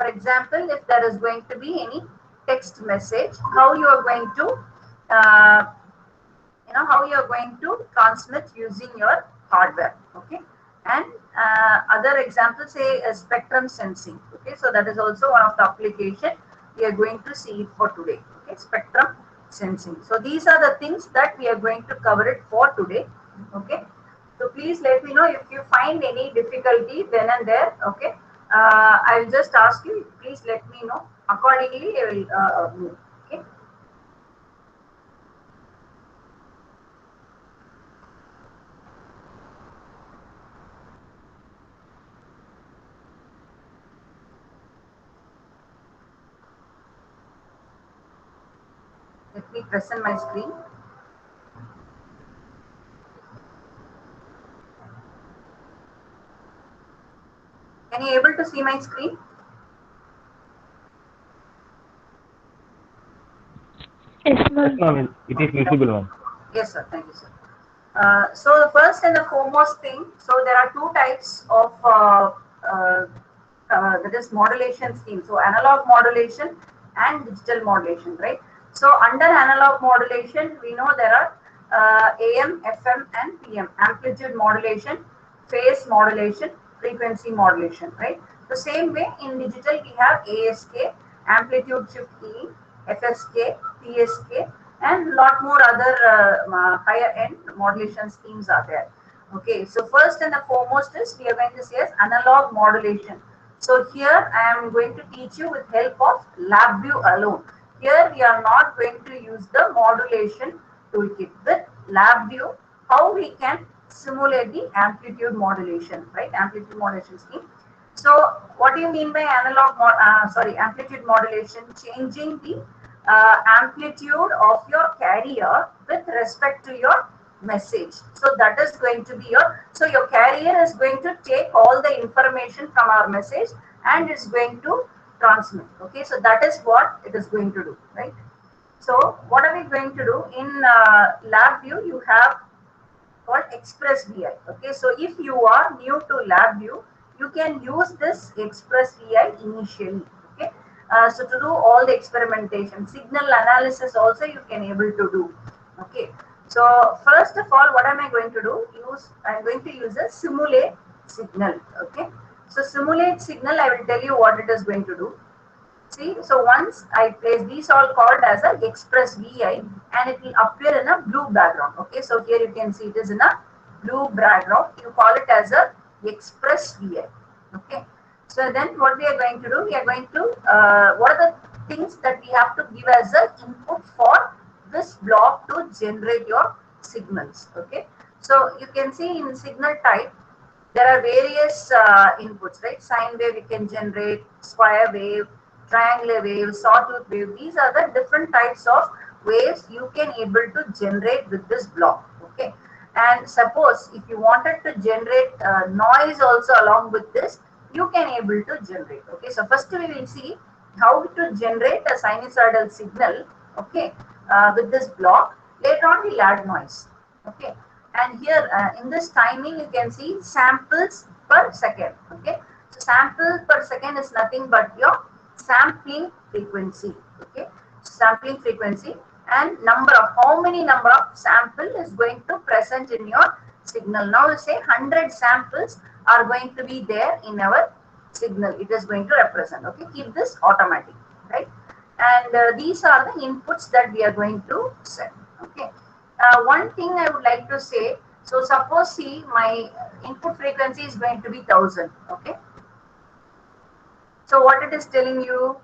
For example, if there is going to be any text message, how you are going to how you are going to transmit using your hardware. Okay. And other examples, say spectrum sensing. Okay, so that is also one of the application we are going to see it for today. Okay, spectrum sensing. So these are the things that we are going to cover it for today. Okay, so please let me know if you find any difficulty then and there. Okay, I'll just ask you, please let me know accordingly. I will move. Okay. Let me present my screen. Can you able to see my screen? Yes, ma'am. Yes, ma'am. It is visible, ma'am. Yes, sir. Thank you, sir. So the first and the foremost thing, so there are two types of that is modulation scheme. So analog modulation and digital modulation, right? So under analog modulation, we know there are AM, FM, and PM: amplitude modulation, phase modulation, frequency modulation, right? The same way in digital we have ASK, amplitude shift keying, FSK, PSK, and lot more other higher end modulation schemes are there. Okay, so first and the foremost is we are going to see as analog modulation. So here I am going to teach you with help of LabVIEW alone. Here we are not going to use the modulation toolkit. With LabVIEW, how we can simulate the amplitude modulation, right? Amplitude modulation scheme. So what do you mean by amplitude modulation? Changing the amplitude of your carrier with respect to your message. So that is going to be your carrier is going to take all the information from our message and is going to transmit. Okay, so that is what it is going to do, right? So what are we going to do in LabVIEW? You have called Express VI. Okay, so if you are new to LabVIEW, you can use this Express VI initially. Okay, so to do all the experimentation, signal analysis also you can able to do. Okay, so first of all, what am I going to do? I'm going to use a simulate signal. Okay, so simulate signal, I will tell you what it is going to do. See, so once I place these all called as a Express VI and it will appear in a blue background. Okay, so here you can see it is in a blue background. You call it as a Express VI. Okay, so then what we are going to do? We are going to what are the things that we have to give as an input for this block to generate your signals. Okay, so you can see in signal type there are various inputs, right? Sine wave we can generate, square wave, triangular wave, sawtooth wave. These are the different types of waves you can able to generate with this block. Okay, and suppose if you wanted to generate noise also along with this, you can able to generate. Okay, so first we will see how to generate a sinusoidal signal. Okay, with this block. Later on we'll add noise. Okay, and here in this timing you can see samples per second. Okay, so sample per second is nothing but your sampling frequency. Okay, sampling frequency and number of how many number of sample is going to present in your signal. Now you say 100 samples are going to be there in our signal. It is going to represent. Okay, keep this automatic, right? And these are the inputs that we are going to set. Okay, one thing I would like to say. So suppose see my input frequency is going to be 1000. Okay, so what it is telling you,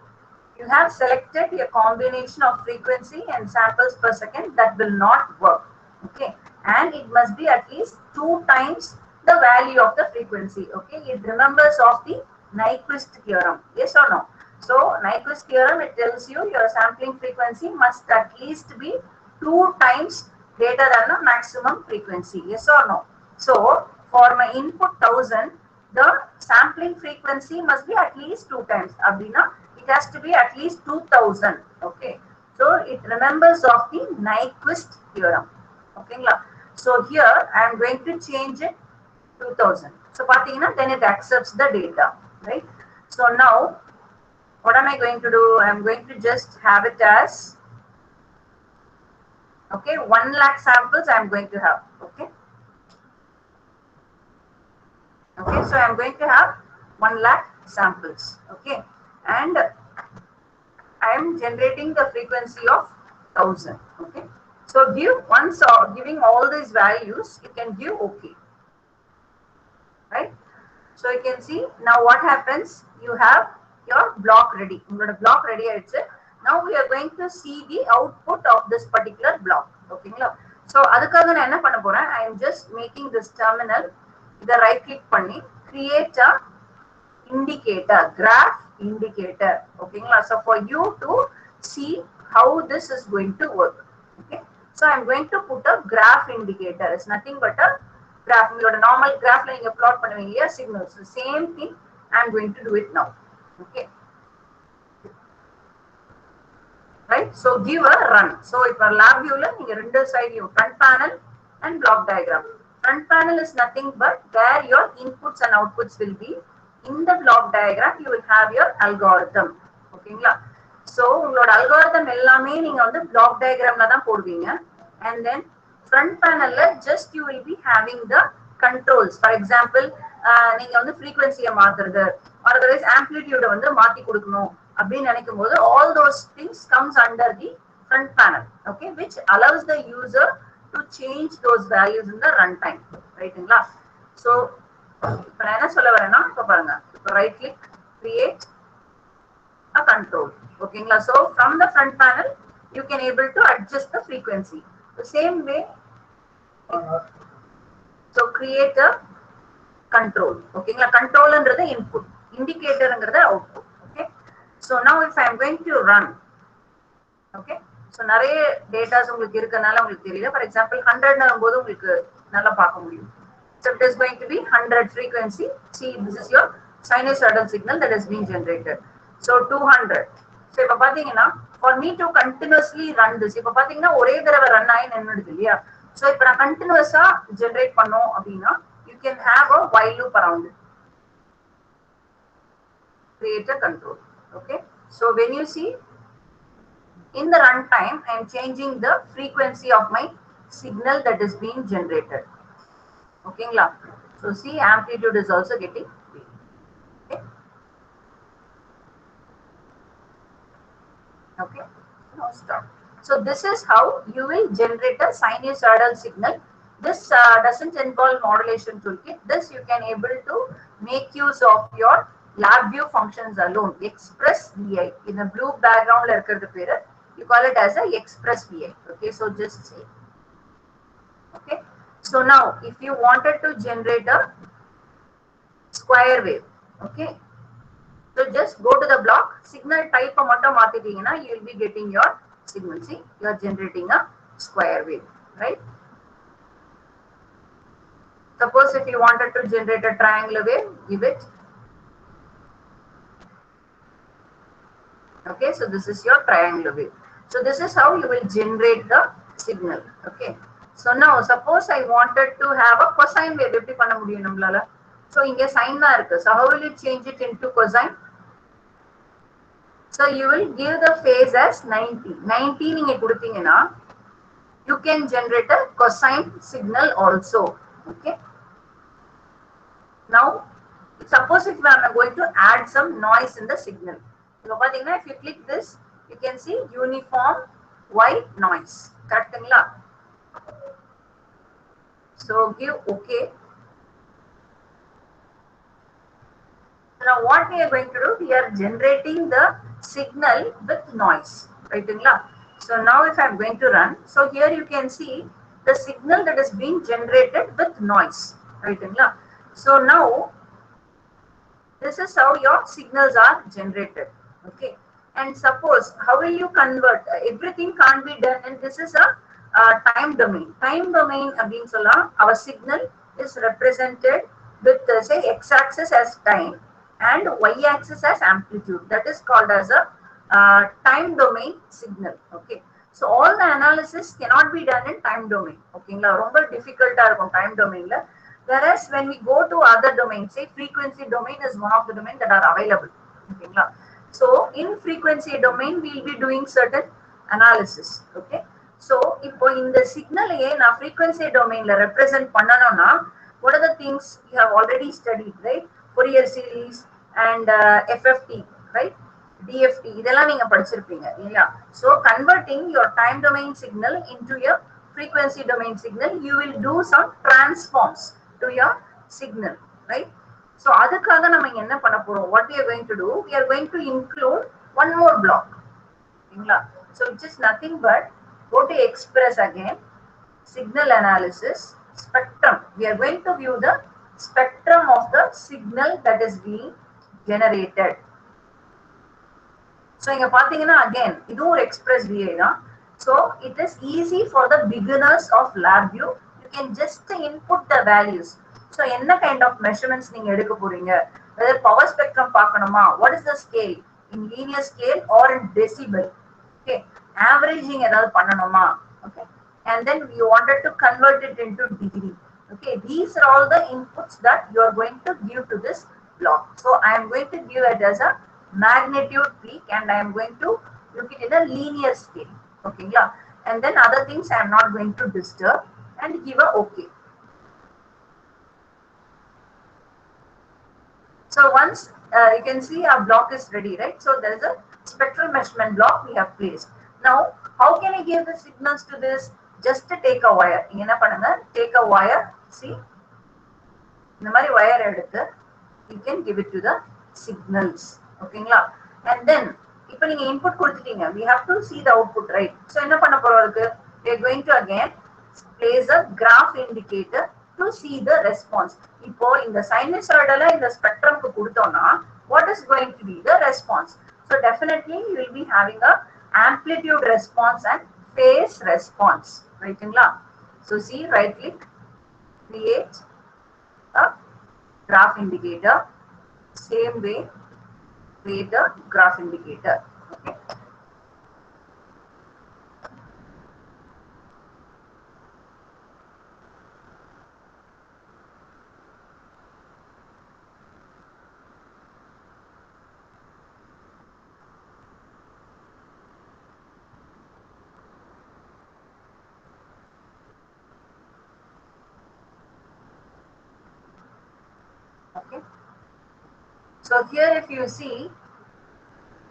you have selected a combination of frequency and samples per second that will not work. Okay, and it must be at least 2 times the value of the frequency. Okay, it remembers of the Nyquist theorem. Yes or no? So Nyquist theorem, it tells you your sampling frequency must at least be 2 times greater than the maximum frequency. Yes or no? So for my input 1000, the sampling frequency must be at least 2 times. Abhina, it has to be at least 2000. Okay, so it remembers of the Nyquist theorem. Okay, so here I am going to change it 2000. So then it accepts the data, right? So now What am I going to do? I'm going to just have it as, okay, 1 lakh samples I'm going to have. Okay. Okay, so I'm going to have 1 lakh samples. Okay, and I am generating the frequency of 1000. Okay, so give once giving all these values, you can give OK, right? So you can see now what happens. You have your block ready. You got a block ready. Now we are going to see the output of this particular block. Okay, so அதுக்காக நான் என்ன பண்ண போறேன்? I am just making this terminal. இத right click பண்ணி create a indicator, graph indicator. Okay, so for you to see how this is going to work. Okay, so I'm going to put a graph indicator. It's nothing but a graph. Your normal graph line you plot பண்ணுவீங்க signals. The same thing I'm going to do it now. Okay, right? So give a run. So if our lab view la நீங்க ரெண்டு side view, front panel and block diagram. Front panel is nothing but where your inputs and outputs will be. In the block diagram you will have your algorithm. ஓகேங்களா? So உங்களோட algorithm எல்லாமே நீங்க வந்து block diagramல தான் போடுவீங்க. And then front panelல just you will be having the controls. For example, நீங்க வந்து frequency-ய மாத்துறது, or otherwise amplitude வந்து மாத்தி கொடுக்கணும் அப்படின்னு நினைக்கும்போது all those things comes under the front panel. Okay, which allows the user to change those values in the runtime. Rightங்களா? So இப்ப நான் என்ன சொல்ல வரேன்னா இப்ப பாருங்க. இப்ப right click, create a control. ஓகேங்களா? So from the front panel you can able to adjust the frequency. The same way, so create a control. ஓகேங்களா? Controlன்றது input, indicatorன்றது output. Okay, so now if I am going to run, okay, so நிறைய datas உங்களுக்கு இருக்கனால உங்களுக்கு தெரியல. For example 100 னும்போது உங்களுக்கு நல்லா பார்க்க முடியும். So it is going to be 100 frequency. See, this is your sinusoidal signal that has been generated. So 200. So இப்ப பாத்தீங்கன்னா for me to continuously run this, இப்ப பாத்தீங்கன்னா ஒரே தடவை ரன் ஆகி நின்னுடுது இல்லையா? So இப்ப நான் கண்டினியூஸா ஜெனரேட் பண்ணோம் அப்படின்னா you can have a while loop around it. Create a control. Okay, so when you see in the runtime I am changing the frequency of my signal that is being generated. Okay, so see, amplitude is also getting big. Okay, okay, now stop. So this is how you will generate a sinusoidal signal. This doesn't involve modulation toolkit. This you can able to make use of your LabVIEW functions alone. Express VI in the blue background la irukkiradhu peru, you call it as a Express VI. Okay, so just say. Okay, so now if you wanted to generate a square wave, okay, so just go to the block, signal type mattum maathittingna you will be getting your signal. See, you are generating a square wave, right? Suppose if you wanted to generate a triangular wave, give it. Okay, so this is your triangular wave. So this is how you will generate the signal. Okay, so now suppose I wanted to have a cosine wave. Eppadi panna mudiyum nammalaala? So inge sine da irukku. So how will you change it into cosine? So you will give the phase as 90. 90 ninge kuduttingena you can generate a cosine signal also. Okay, now suppose if I am going to add some noise in the signal. So if you click this, you can see uniform white noise. Correct? So give OK. So now what we are going to do, we are generating the signal with noise. Right? So now if I am going to run, so here you can see the signal that is being generated with noise. Right? So now this is how your signals are generated. Okay, and suppose how will you convert? Everything can't be done, and this is a time domain. Time domain again, our signal is represented with say x-axis as time and y-axis as amplitude. That is called as a time domain signal. Okay, so all the analysis cannot be done in time domain. Okay, romba difficult time domain la. Whereas when we go to other domains, say frequency domain is one of the domains that are available. Okay, so in frequency domain we'll be doing certain analysis. Okay, so இப்போ இந்த சிக்னலையே நான் frequency domainல represent பண்ணனும்னா what are the things you have already studied, right? Fourier series and FFT, right? DFT இதெல்லாம் நீங்க படிச்சிருப்பீங்க இல்லையா? So converting your time domain signal into your frequency domain signal, you will do some transforms to your signal, right? So அதுக்காக நம்ம என்ன பண்ண போறோம்? What we are going to do? We are going to include one more block. சரிங்களா? So which is nothing but go to express again, signal analysis, spectrum. We are going to view the spectrum of the signal that is being generated. So இங்க பாத்தீங்கன்னா again இது ஒரு express VI தான். So it is easy for the beginners of LabVIEW. You can just input the values. So என்ன kind of measurements நீங்க எடுக்க போறீங்க? Whether power spectrum பார்க்கணுமா? What is the scale? In linear scale or in decibel? Okay, averaging ஏதாவது பண்ணணுமா? Okay, and then we wanted to convert it into degree. Okay, these are all the inputs that you are going to give to this block. So I am going to give it as a magnitude peak and I am going to look it in a linear scale. Okay, yeah, and then other things I am not going to disturb and give a okay. So once you can see our block is ready, right? So there is a spectral measurement block we have placed. Now how can I give the signals to this? Just to take a wire. என்ன பண்ணுங்க, take a wire. See, இந்த மாதிரி wire எடுத்து you can give it to the signals. ஓகேங்களா? And then இப்போ நீங்க input கொடுத்துட்டீங்க, we have to see the output, right? So என்ன பண்ண போறோம் அதுக்கு? We are going to again place a graph indicator to see the response. இப்போ இந்த sinusoidal இந்த spectrum க்கு கொடுத்தோம்னா what is going to be the response? So definitely you will be having a amplitude response and phase response, ரைட்டுங்களா? So see, right click, create a graph indicator. Same way, create a graph indicator. Okay. Okay. So here if you see,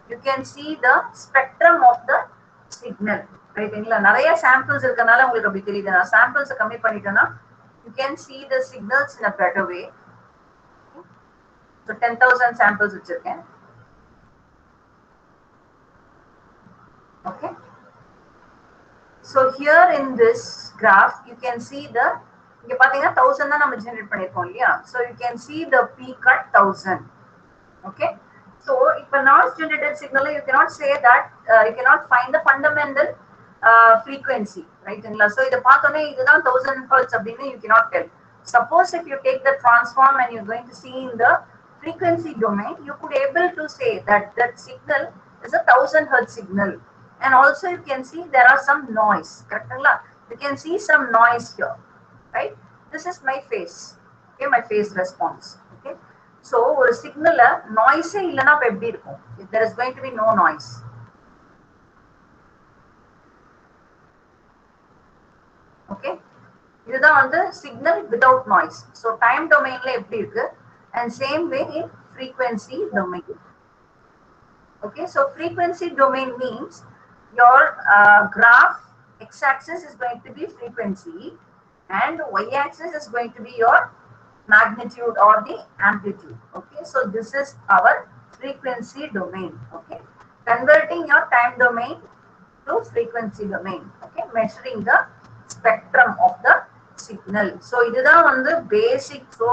you can see the spectrum of the signal. ரைட்டுங்களா? நிறைய samples இருக்கனால உங்களுக்கு அப்படி தெரியுது. நான் samples கம்மி பண்ணிட்டேன்னா you can see the signals in a better way. So 10,000 samples வச்சிருக்கேன். Okay. So here in this graph you can see the இங்க பாத்தீங்கன்னா 1000 தான் நம்ம ஜெனரேட் பண்ணிருக்கோம் இல்லையா? So you can see the peak at 1000. Okay. So if a noise generated signal, you cannot say that you cannot find the fundamental frequency, right? So இத பார்த்தோனே இதுதான் 1000 hertz அப்படினு you cannot tell. Suppose if you take the transform and you're going to see in the frequency domain, you could able to say that that signal is a 1000 hertz signal. And also you can see there are some noise, correct? You can see some noise here, right? This is my phase, okay, my phase response. Okay, so ஒரு சிக்னல்ல நாய்ஸே இல்லனா அப்ப எப்படி இருக்கும்? If there is going to be no noise, okay, இதுதான் வந்து signal without noise. So time domainல எப்படி இருக்கு? And same way in frequency domain. Okay, so frequency domain means your graph x-axis is going to be frequency and y-axis is going to be your magnitude or the amplitude. Okay, so this is our frequency domain. Okay, converting your time domain to frequency domain. Okay, measuring the spectrum of the signal. So இதுதான் வந்து basic. So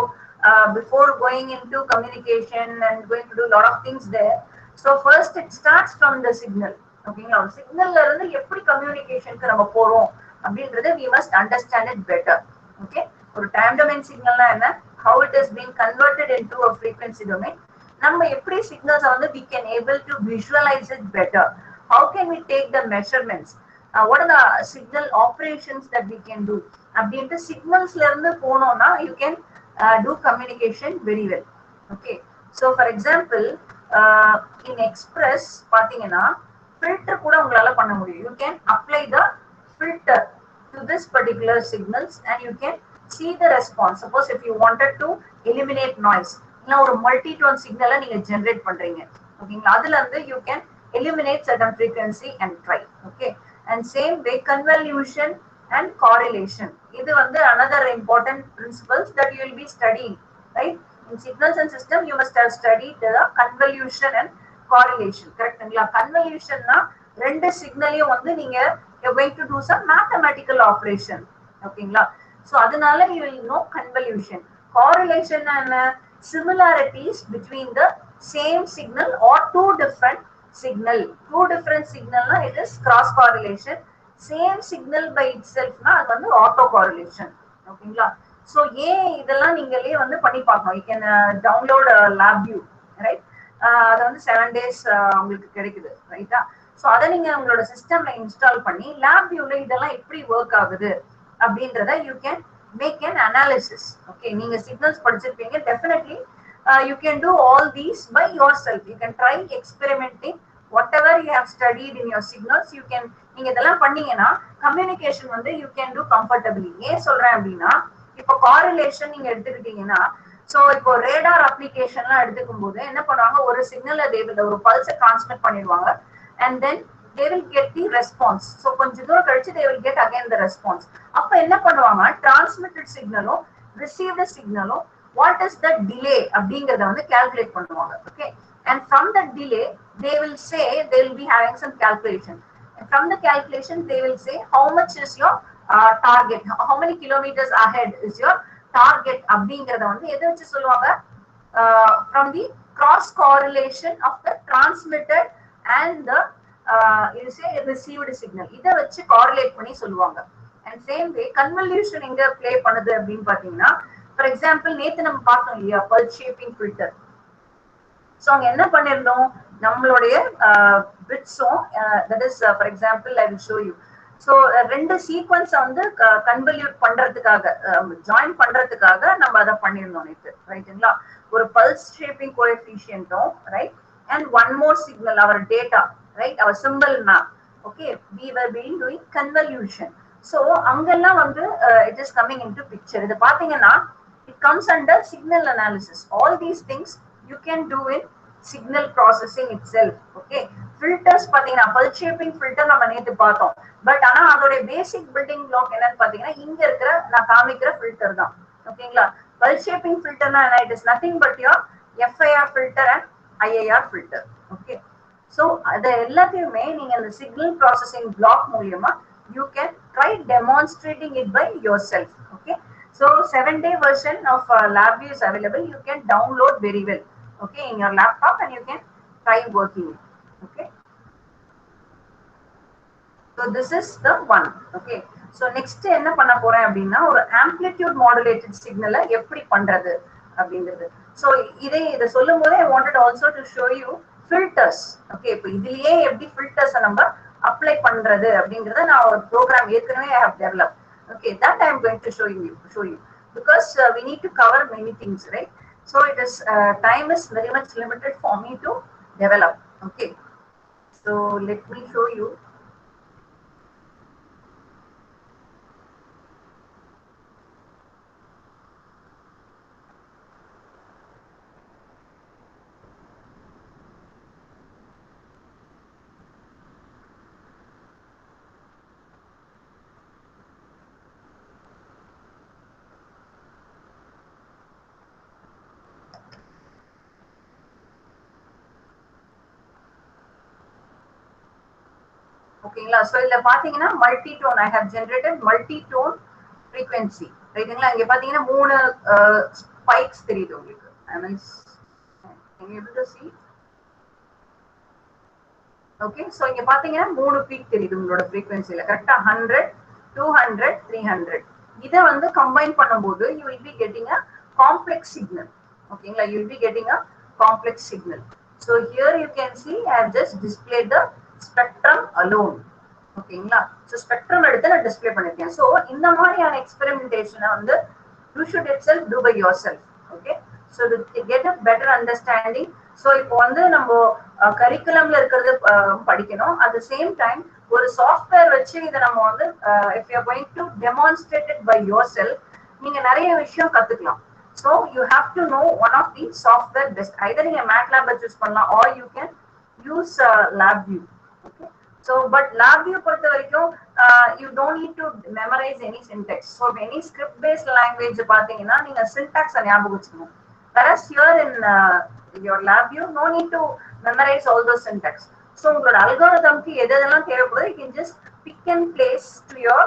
before going into communication and going to do a lot of things there, so first it starts from the signal. ஓகேங்களா? சிக்னல்ல இருந்து எப்படி கம்யூனிகேஷனுக்கு நம்ம போறோம் அப்படின்றது we must understand it better. Okay, ஒரு time domain சிக்னல்னா என்ன, how it is being converted into a frequency domain, நம்ம எப்படி சிக்னல்ஸ் வந்து we can able to visualize it better, how can we take the measurements, what are the signal operations that we can do அப்படின்ட்டு சிக்னல்ஸ்ல இருந்து போனோம்னா you can do communication very well. Okay, so for example in express பாத்தீங்கன்னா filter கூட உங்களால பண்ண முடியும். You can apply the filter to this particular signals and you can see the response. Suppose if you wanted to eliminate noise, இல்ல ஒரு multi-tone signal நீங்க generate பண்றீங்க, ஓகேங்களா, அதுல இருந்து you can eliminate certain frequency and try. Okay, and same way convolution and correlation, இது வந்து another important principles that you will be studying, right? In signals and system you must have studied the convolution and correlation. கரெக்ட்டுங்களா? கன்வல்யூஷன்னா ரெண்டு சிக்னலையும் வந்து நீங்க you're going to do some mathematical operation, ஓகேங்களா? so அதனால you will know convolution. correlation என்ன? similarities between the same signal or two different signal na it is cross correlation. same signal by itself na அது வந்து auto correlation, ஓகேங்களா? so இதெல்லாம் நீங்களே வந்து பண்ணி பார்க்கணும். you can download LabVIEW, right? அது வந்து 7 days உங்களுக்கு கிடைக்குது, ரைட்டா? சோ அத நீங்க உங்களோட சிஸ்டம்ல இன்ஸ்டால் பண்ணி LabVIEWல இதெல்லாம் எப்படி வர்க் ஆகுது அப்படின்றத you can make an analysis. okay, நீங்க signals படிச்சிருப்பீங்க, definitely you can do all these by yourself. you can try experimenting whatever you have studied in your signals. you can நீங்க இதெல்லாம் பண்ணீங்கன்னா communication வந்து you can do comfortably. ஏன் சொல்றேன் அப்படின்னா, இப்போ correlation நீங்க எடுத்துக்கிட்டீங்கன்னா, சோ இப்போ ரேடார் அப்ளிகேஷன்லாம் எடுத்துக்கும் போது என்ன பண்ணுவாங்க, ஒரு சிக்னல்ல ஒரு பல்ஸை டிரான்ஸ்மிட் பண்ணிடுவாங்க and then they will get the response. so கொஞ்ச தூரம் கழிச்சு they will get again the response. அப்ப என்ன பண்ணுவாங்க, transmitted signalோ received signalோ what is the delay அப்படிங்கறத வந்து calculate பண்ணுவாங்க. okay, and from the delay they will say they will be having some calculation. and from the calculation they will say how much is your target, how many kilometers ahead is your target அப்படிங்கறத வந்து எதை வச்சு சொல்லுவாங்க, from the cross correlation of the transmitted and the you say received signal, இத வச்சு correlate பண்ணி சொல்லுவாங்க. and same way convolution எங்க play பண்ணுது அப்படின்னு பாத்தீங்கன்னா, for example நேத்து நம்ம பார்த்தோம் இல்லையா pulse shaping filter. சோ அங்க என்ன பண்ணிருந்தோம், நம்மளுடைய bitsம் that is for example I will show you. So ரெண்டு சீக்வென்ஸ் வந்து கன்வல்யூட் பண்றதுக்காக ஜாயின் பண்றதுக்காக நம்ம அதை பண்ணிருந்தோம் நேத்து, ரைட்டுங்களா? ஒரு பல்ஸ் ஷேப்பிங் கோஎஃபிஷியன்ட்டும், right, and one more signal, our data, right, our symbol map. okay, we were being doing convolution. so அங்கெல்லாம் வந்து it is coming into picture. இது பாத்தீங்கன்னா it comes under signal analysis. all these things you can do in signal processing itself. okay, filters பாத்தீங்கன்னா pulse shaping filter நம்ம நேத்து பார்த்தோம், but ஆனா அதோட பேசிக் பில்டிங் பிளாக் என்னன்னு பாத்தீங்கன்னா இங்க இருக்கிற நான் காமிக்கிற ஃபில்டர் தான், ஓகேங்களா? pulse shaping filterனா என்ன, it is nothing but your FIR filter and IIR filter. okay, so அத எல்லாத்தையுமே நீங்க அந்த signal processing block மூலமா you can try demonstrating it by yourself. okay, so 7-day version of LabVIEW is available. you can download very well, okay, in your laptop and you can try working it. okay, so this is the one. okay, so next என்ன பண்ண போறேன் அப்படின்னா, ஒரு amplitude modulated signal எப்படி பண்றது அப்படிங்கிறது. so இதை சொல்லும் போதே I wanted also to show you filters. okay, இப்போ இதுலயே எப்படி filters நம்ம அப்ளை பண்றது அப்படிங்கறத நான் ஒரு ப்ரோக்ராம் ஏற்கனவே I have developed. okay, that I am going to show you because we need to cover many things, right? so it is time is very much limited for me to develop. okay, so let me show you. ஓகேங்களா? So இதுல பாத்தீங்கன்னா multi-tone, I have generated multi-tone frequency, ரைட்டுங்களா? இங்க பாத்தீங்கன்னா மூணு spikes தெரியுது உங்களுக்கு. I mean, can you able to see? okay, so இங்க பாத்தீங்கன்னா மூணு பீக் தெரியுது உங்களோட frequencyல, கரெக்ட்டா? 100, 200, 300. இத வந்து கம்பைன் பண்ணும்போது you will be getting a complex signal. ஓகேங்களா? you will be getting a complex signal. so here you can see I have just displayed the spectrum alone. ஓகேங்களா? so spectrum எடுத்து நான் டிஸ்ப்ளே பண்ணிருக்கேன். so இந்த மாதிரியான எக்ஸ்பெரிமெண்டேஷனை வந்து you should itself do by yourself. okay, so to get a better understanding so இப்போ வந்து நம்ம கரிக்குலம்ல இருக்கிறது படிக்கணும். அட் த சேம் டைம் ஒரு சாஃப்ட்வேர் வச்சு இதை நம்ம வந்து if you are going to demonstrate it by yourself, நீங்க நிறைய விஷயம் கத்துக்கலாம். So you have to know one of the software best. Either நீங்க மேட்லாப் சூஸ் பண்ணலாம் or you can use LabVIEW. Okay, so but LabVIEW பொறுத்த வரைக்கும் you don't need to memorise any syntax. So any script paste language பார்த்தீங்கன்னா நீங்க சின்டாக்ஸை ஞாபகம் வச்சுக்கணும். whereas here in your LabVIEW no need to memorize all those syntax. So உங்களோட அல்காரிதம்க்கு எதெல்லாம் தேவைப்படுது, you can just pick and place to your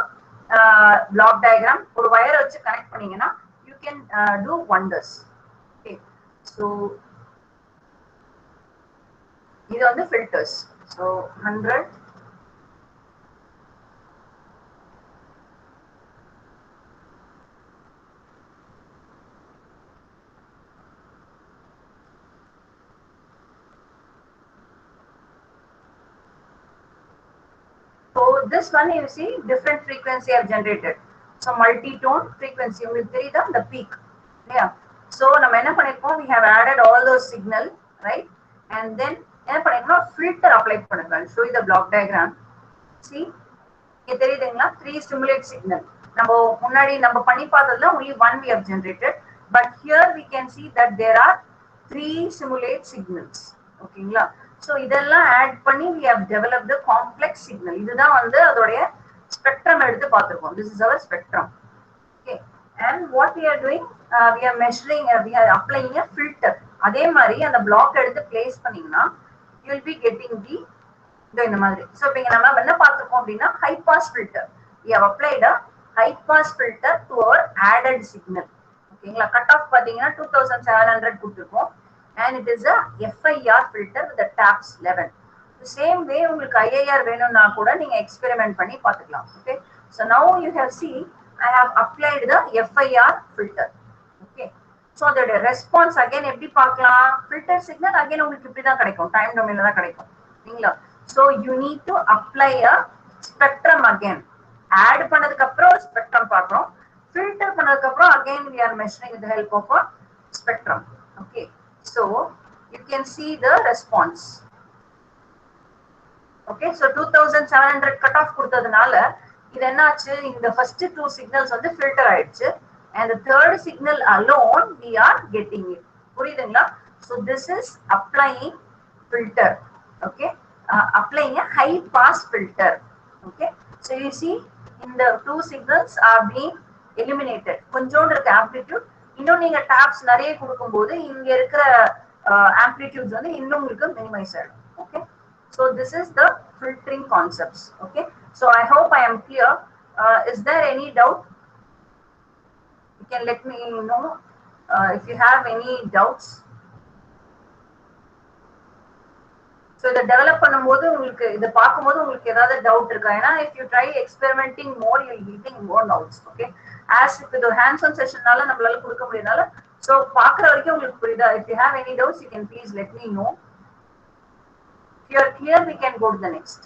block diagram. ஒரு வயரை வச்சு கனெக்ட் பண்ணீங்கன்னா you can do wonders. Okay, so இது வந்து filters. So 100 So this one you see different frequency are generated. So multi-tone frequency உங்களுக்கு தெரியுதா the peak. Yeah. So நம்ம என்ன பண்ணிருக்கோம், we have added all those signal, right? And then என்ன பண்ணிருக்கோம், filter apply பண்ணுங்க. I'll show you the block diagram. See, இங்க தெரியுதுங்களா 3 stimulate signal. நம்ம முன்னாடி நம்ம பண்ணி பார்த்ததுல only one we have generated, but here we can see that there are 3 simulate signals. ஓகேங்களா? So இதெல்லாம் ஆட் பண்ணி we have developed a complex signal. இதுதான் வந்து அதோடைய ஸ்பெக்ட்ரம் எடுத்து பார்த்திருக்கோம். This is our spectrum. Okay, and what we are doing, we are measuring, we are applying a filter. அதே மாதிரி அந்த பிளாக் எடுத்து பிளேஸ் பண்ணீங்கன்னா you will be getting the இந்த மாதிரி. So இப்போ நம்ம என்ன பார்த்திருக்கோம் அப்படின்னா high pass filter. We have applied a high pass filter to our added signal. ஓகேங்களா? கட் ஆஃப் பாத்தீங்கன்னா 2700 கொடுத்திருக்கோம். And it is a FIR filter with the TAPS 11. The same way உங்களுக்கு IIR வேணும்னா கூட நீங்க எக்ஸ்பெரிமெண்ட் பண்ணி பார்த்துக்கலாம். Okay, so now you have seen I have applied the FIR filter. Okay, so அதோட ரெஸ்பான்ஸ் again எப்படி பார்க்கலாம், filter signal again உங்களுக்கு இப்படி தான் கிடைக்கும், டைம் டொமைன்ல தான் கிடைக்கும் இல்லைங்களா? So you need to apply a spectrum again. add பண்ணதுக்கு அப்புறம் spectrum பார்க்கிறோம், filter பண்ணதுக்கு அப்புறம் again we are measuring with the help of a spectrum. Okay, so you can see the response. Okay, so 2700 cut off கொடுத்ததுனால இது என்னாச்சு, இந்த first 2 signals வந்து filter ஆயிடுச்சு, and the third signal alone we are getting it. புரியுதுங்களா? So this is applying filter. Okay, applying a high pass filter. Okay, so you see in the 2 signals are being eliminated. கொஞ்சோண்டு இருக்க amplitude, இன்னும் நீங்க tops நிறைய கொடுக்கும்போது இங்க இருக்கிற amplitudes வந்து இன்னும் உங்களுக்கு மினிமைஸ் ஆகும். Okay, so this is the filtering concepts. Okay, so I hope I am clear. Is there any doubt? You can let me know if you have any doubts. So இதை develop பண்ணும்போது உங்களுக்கு இதை பார்க்கும்போது உங்களுக்கு ஏதாவது doubt இருக்கா? ஏன்னா if you try experimenting more you will be getting more doubts. Okay, as if இது hands on sessionனால நம்மளால கொடுக்க முடியனால so பார்க்குற வரைக்கும் உங்களுக்கு புரியுதா? If you have any doubts you can please let me know. If you are clear we can go to the next.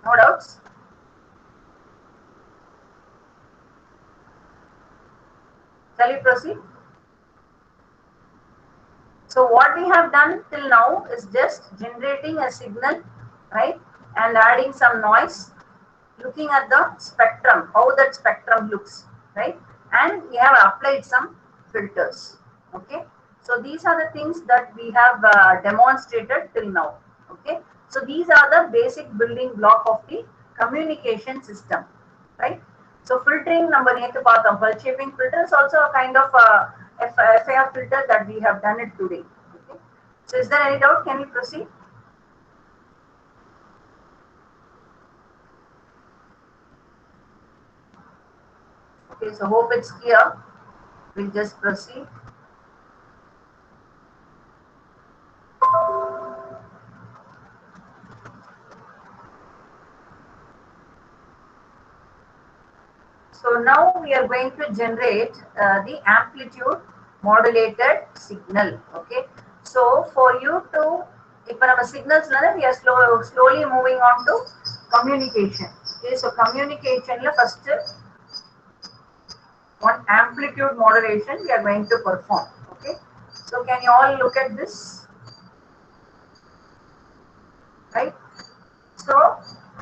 No doubts? Shall we proceed? So what we have done till now is just generating a signal, right, and adding some noise, looking at the spectrum, how that spectrum looks, right, and we have applied some filters. Okay, so these are the things that we have demonstrated till now. Okay, so these are the basic building block of the communication system, right? So filtering number நேத்து பார்த்தோம், pulse shaping filter is also a kind of FIR filter that we have done it today. Okay, so is there any doubt? Can we proceed? Okay, so hope it's clear. We'll just proceed. So now we are going to generate the amplitude modulated signal. Okay, so for you to, if we have signals, we are slowly moving on to communication. Okay, so communication la first one amplitude modulation we are going to perform. Okay, so can you all look at this, right? So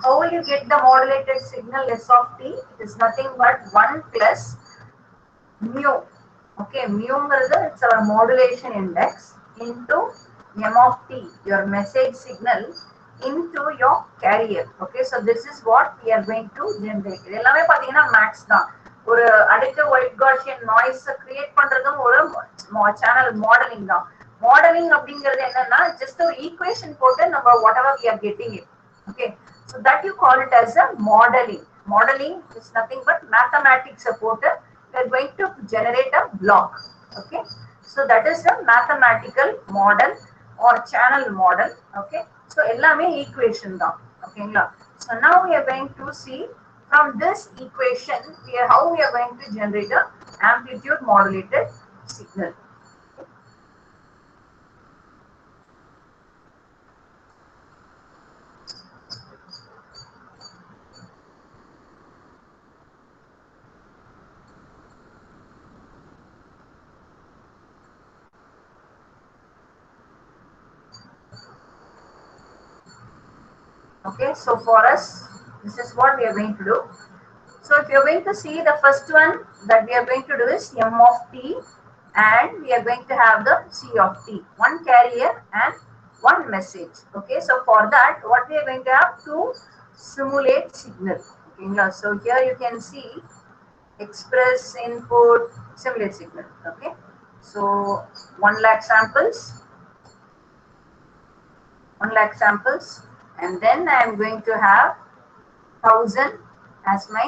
how will you get the modulated signal S of t? It is nothing but 1 plus mu. Okay, mu it's our modulation index into m of t, your message signal, into your carrier. Okay, so this is what we are going to generate. எல்லாமே பாத்தீங்கன்னா maths தான். ஒரு அடுத்த white Gaussian noise create பண்றதும் ஒரு channel modelling தான். Modelling அப்படிங்கிறது என்னன்னா ஜஸ்ட் ஒரு ஈக்குவேஷன் போட்டு நம்ம whatever we are getting it. Okay, so that you call it as a modeling. Modeling is nothing but mathematics support. We are going to generate a block. Okay, so that is a mathematical model or channel model. Okay, so ellame equation da. Okay, so now we are going to see from this equation how we are going to generate a amplitude modulated signal. Okay, so for us, this is what we are going to do. So if you are going to see the first one that we are going to do is m of t, and we are going to have the c of t, one carrier and one message. Okay, so for that, what we are going to have to simulate signal. Okay, so here you can see express, input, simulate signal. Okay, so 1 lakh samples, 1 lakh samples, and then I am going to have 1000 as my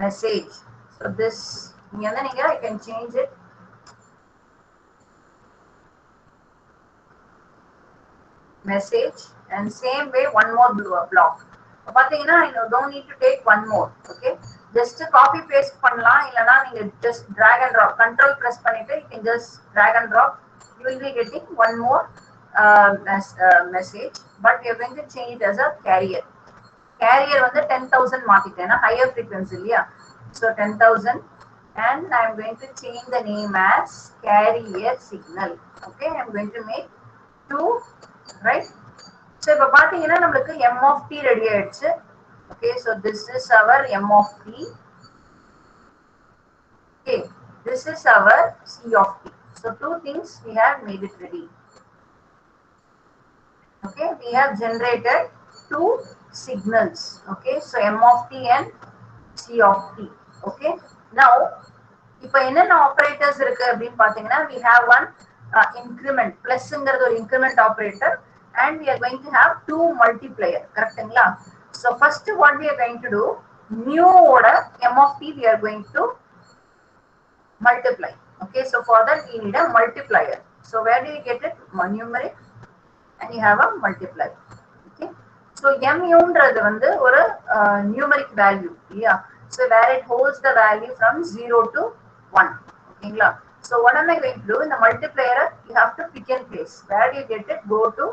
message. So this I can change it. Message, and same way one more block. I don't need to take one more. Okay, just copy paste பண்ணலாம், இல்லனா நீங்க just drag and drop, control press பண்ணிட்டு you can just drag and drop. You will be getting one more message, but we are going to change it as a carrier. Carrier வந்து 10,000 மாத்திட்டேனா higher frequency இல்லையா, so 10,000, and I am going to change the name as carrier signal. Okay, I am going to make 2, right? So இப்ப பாத்தீங்கன்னா நமக்கு m of t ready ஆயிடுச்சு. Okay, so this is our m of t. Okay, this is our c of t. So two things we have made it ready. Okay, we have generated two signals. Okay, so m of t and c of t. Okay, now இப்போ என்னென்ன operators இருக்கு அப்படின்னு பாத்தீங்கன்னா we have one increment, plusங்கிறது ஒரு increment operator, and we are going to have two multiplier. கரெக்ட்டுங்களா? So first what we are going to do, mu ஓட m of t we are going to multiply. Okay, so for that we need a multiplier. So where do you get it? Numeric, and you have a multiplier. Okay, so mu ன்றது வந்து ஒரு numeric value. Yeah, so where it holds the value from 0 to 1. Okay, so what am I going to do? In the multiplier you have to pick and place. Where do you get it? Go to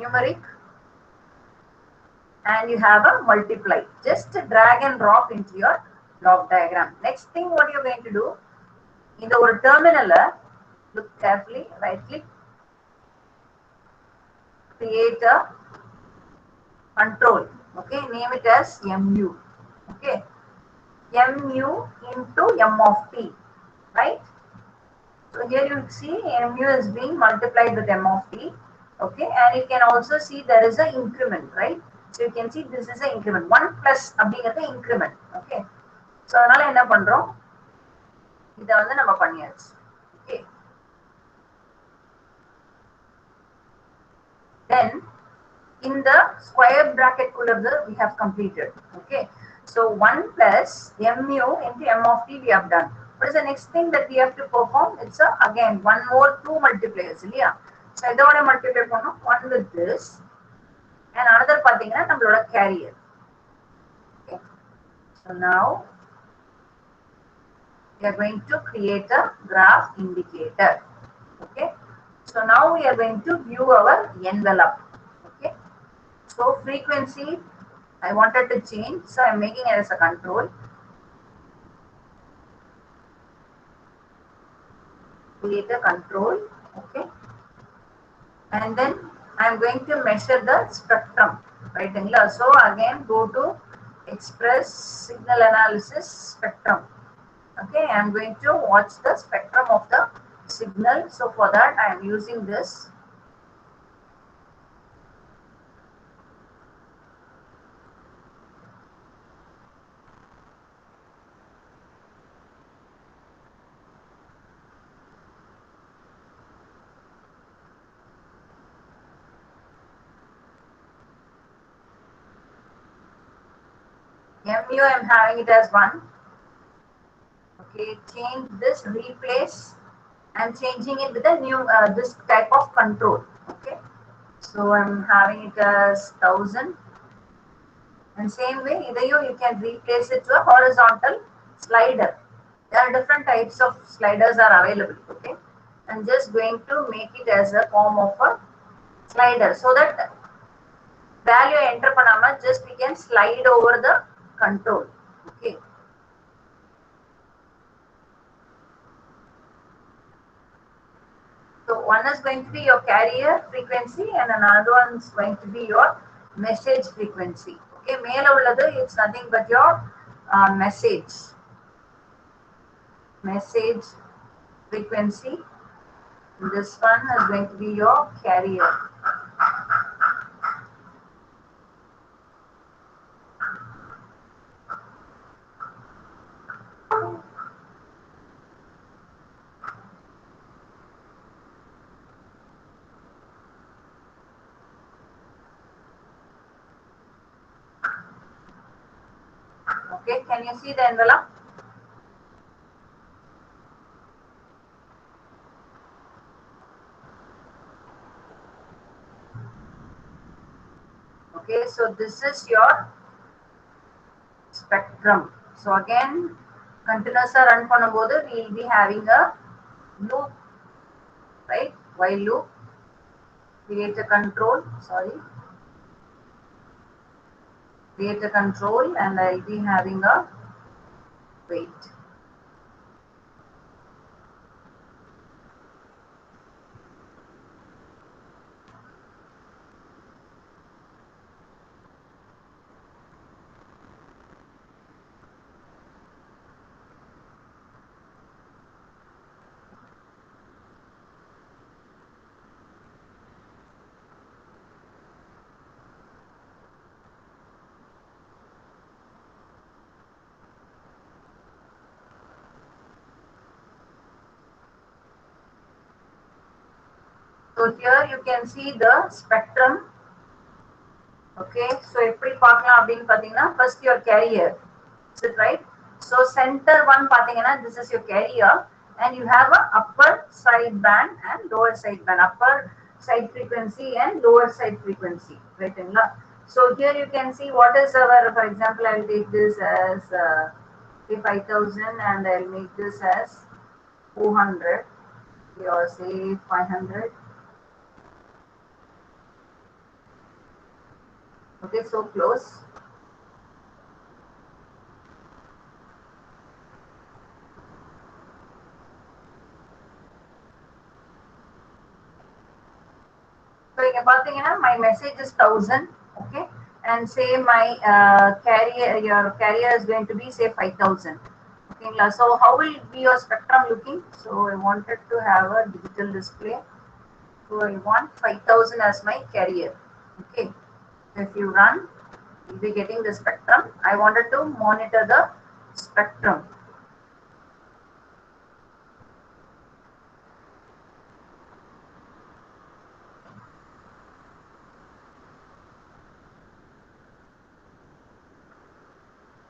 numeric, and you have a multiply. Just drag and drop into your block diagram. Next thing what you are going to do, in the terminal, look carefully, right click, create a control. Okay, name it as mu. Okay, mu into m of t, right? So here you see mu is being multiplied with m of t. Okay, and you can also see there is an increment, right? So you can see this is an increment, 1 plus அப்படிங்கிறது increment. Okay, so அதனால என்ன பண்றோம், இத வந்து நம்ம பண்ணியாச்சு. Okay, then in the square bracket குள்ளது we have completed. Okay, so 1 plus mu into m of t we have done. What is the next thing that we have to perform? It's again one more 2 multipliers இல்லையா? So இதோட multiply பண்ணோம், 1 with this, and another பாத்தீங்கன்னா நம்மளோட carrier. Okay, so now we are going to create a graph indicator. Okay, so now we are going to view our envelope. Okay, so frequency I wanted to change, so I'm making it as a control. Create a control, okay, and then I'm going to measure the spectrum, right? So again, go to express signal analysis spectrum. Okay, I'm going to watch the spectrum of the signal. So for that, I am using this. MU, I'm having it as 1. Okay, change this, replace. I'm changing it with a new this type of control. Okay, so I'm having it as 1000. And same way, either you can replace it to a horizontal slider. There are different types of sliders are available. Okay, I'm just going to make it as a form of a slider so that value enter panama, just we can slide over the control. Okay. So one is going to be your carrier frequency and another one is going to be your message frequency. Okay, மேல உள்ளது it's nothing but your message frequency. This one is going to be your carrier. Okay, can you see the envelope? Okay, so this is your spectrum. So again, continuous run பண்ணும்போது we will be having a loop, right? While loop, create a control, create a control and I'll be having a wait. So here you can see the spectrum. Okay, so எப்படி பார்க்கலாம் அப்படினு பாத்தீங்கன்னா first your carrier, is it right? So center one பாத்தீங்கன்னா this is your carrier and you have a upper side band and lower side band, upper side frequency and lower side frequency, right? So here you can see what is our, for example, I will take this as 5000 and I will make this as 400 or say 500. Okay, so close. So my message is 1000, okay, and say my carrier, your carrier is going to be say 5000. Okay, so how will be your spectrum looking? So I wanted to have a digital display. So I want 5000 as my carrier. Okay, if you run, you'll be getting the spectrum. I wanted to monitor the spectrum.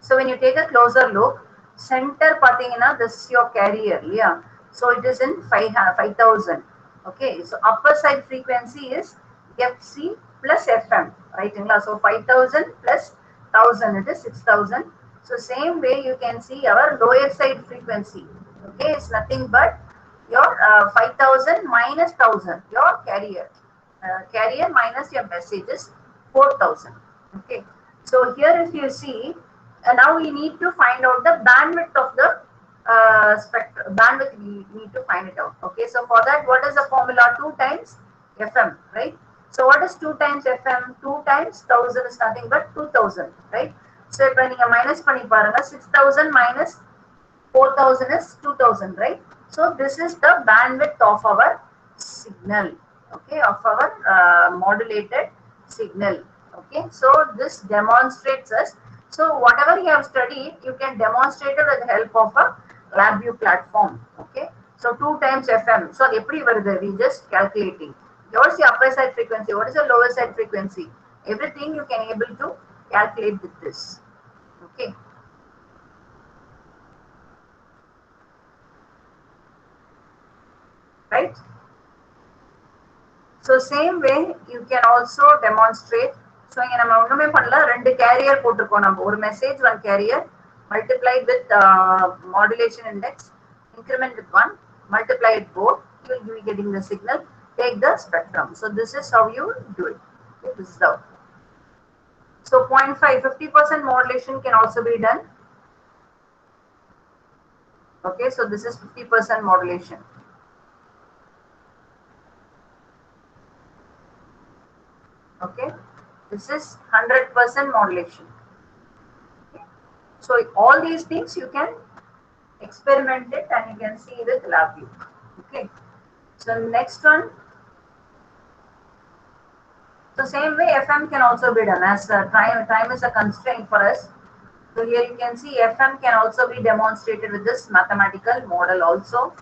So when you take a closer look, center pathina, this is your carrier, yeah. So it is in 5000. Okay, so upper side frequency is FC plus FM, right? So 5000 plus 1000, it is 6000. So same way you can see our lower side frequency. Okay, it's nothing but your 5000 minus 1000, your carrier. Carrier minus your message is 4000. Okay. So here if you see, now we need to find out the bandwidth of the spectrum. Bandwidth we need to find it out. Okay, so for that, what is the formula? 2 times FM, right? So what is 2 times FM? 2 times 1000 is nothing but 2000, right? So if you minus பண்ணி பாருங்க, 6000 minus 4000 is 2000, right? So this is the bandwidth of our signal, okay, of our modulated signal. Okay, so this demonstrates us. So whatever you have studied, you can demonstrate it with the help of a LabVIEW platform. Okay, so 2 times FM. So we just calculating. What is the upper side frequency? What is the lower side frequency? Everything you can able to calculate with this. Okay. Right? So same way you can also demonstrate. So இங்க நம்ம ஒண்ணுமே பண்ணல, ரெண்டு carrier போட்டுருக்கோம் நம்ம. ஒரு message one carrier multiplied with modulation index, increment with 1, multiply it both, you will be getting the signal, take the spectrum. So this is how you do it. Okay, this is how. So 0.5, 50% modulation can also be done. Okay, so this is 50% modulation. Okay, this is 100% modulation. Okay. So all these things you can experiment it and you can see with LabVIEW. Okay, so next one. So same way FM can also be done, as time is a constraint for us. So here you can see FM can also be demonstrated with this mathematical model also.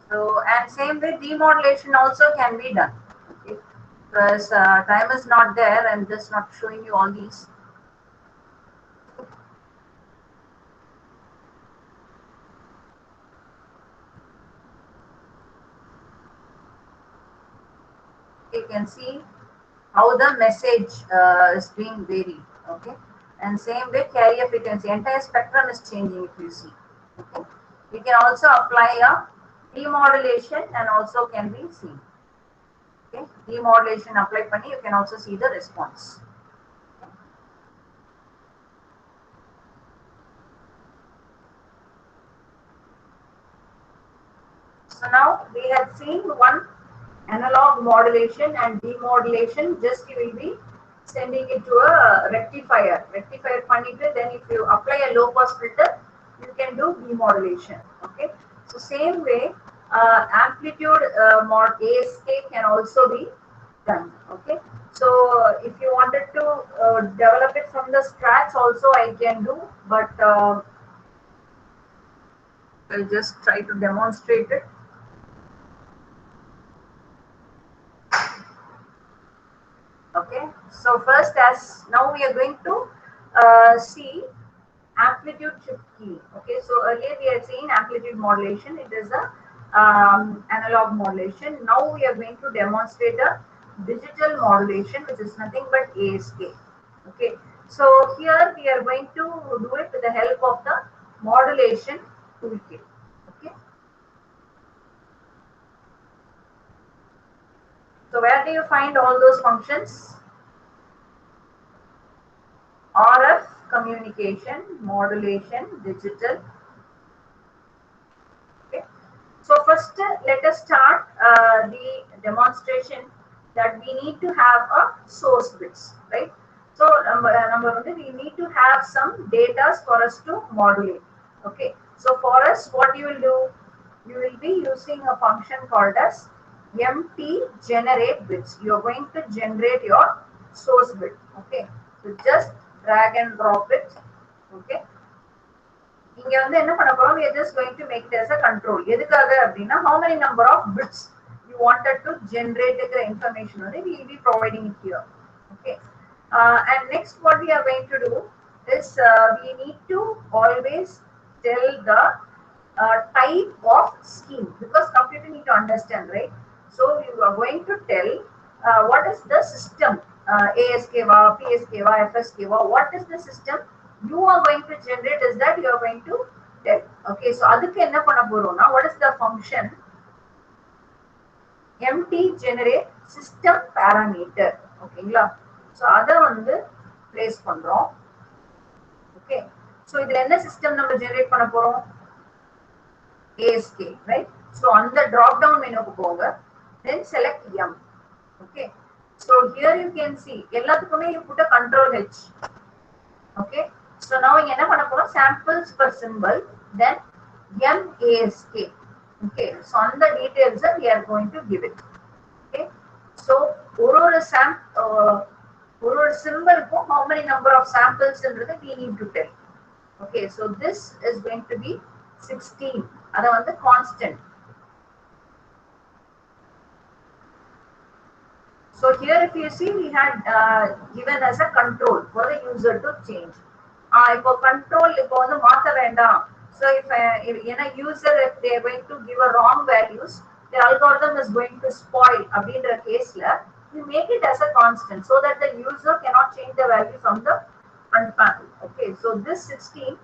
So, and same way demodulation also can be done. Okay, because time is not there and just not showing you all these. You can see how the message is being varied. Okay, and same way carrier frequency, entire spectrum is changing if you see. Okay, you can also apply a demodulation and also can be seen. Okay, demodulation apply panni, you can also see the response. So now we have seen one analog modulation and demodulation. Just you will be sending it to a rectifier. Rectifier pannittu, then if you apply a low pass filter, you can do demodulation. Okay. So same way, amplitude mod ASK can also be done. Okay. So if you wanted to develop it from the scratch, also I can do, but I'll just try to demonstrate it. Okay, so first, as now we are going to see amplitude shift key. Okay, so earlier we had seen amplitude modulation, it is a analog modulation. Now we are going to demonstrate a digital modulation, which is nothing but ASK. Okay, so here we are going to do it with the help of the modulation toolkit. Okay, so where do you find all those functions? RF communication, modulation, digital. Okay. So first, let us start the demonstration that we need to have a source bits, right? So number one, we need to have some data for us to modulate. Okay. So for us, what you will do, you will be using a function called as MT generate bits. You are going to generate your source bit. Okay. So just drag and drop it. Okay. இங்க வந்து என்ன பண்ண போறோம், we are just going to make it as a control. எதுக்காக அப்படினா how many number of bits you wanted to generate the information வந்து we will be providing it here. Okay. And next what we are going to do is we need to always tell the type of scheme, because computer need to understand, right? So you are going to tell what is the system, ASK, PSK, FSK, what is the system you are going to generate is that you are going to tell. Okay, so adukku enna panna porona, what is the function mt generate system parameter. ஓகேங்களா, so அத வந்து place பண்றோம். okay, so இதுல என்ன system நம்ம generate பண்ண போறோம், ASK, right? So on the drop down menu ku போங்க, then select M. okay, so here you can see எல்லாத்துக்குமே you put a control H. okay, so now இங்க என்ன பண்ண போறோம், samples per symbol, then MASK. okay, so on the details we are going to give it. okay, so ஒரு symbol ku how many number of samples என்றது we need to tell. okay, so this is going to be 16, அத வந்து constant. so here if you see we had given as a control for the user to change. இப்போ control இப்போ வந்து மாத்த வேண்டாம். so if a user, if they are going to give a wrong values, the algorithm is going to spoil அப்படின்ற கேஸ்ல you make it as a constant so that the user cannot change the value from the front panel. okay, so this 16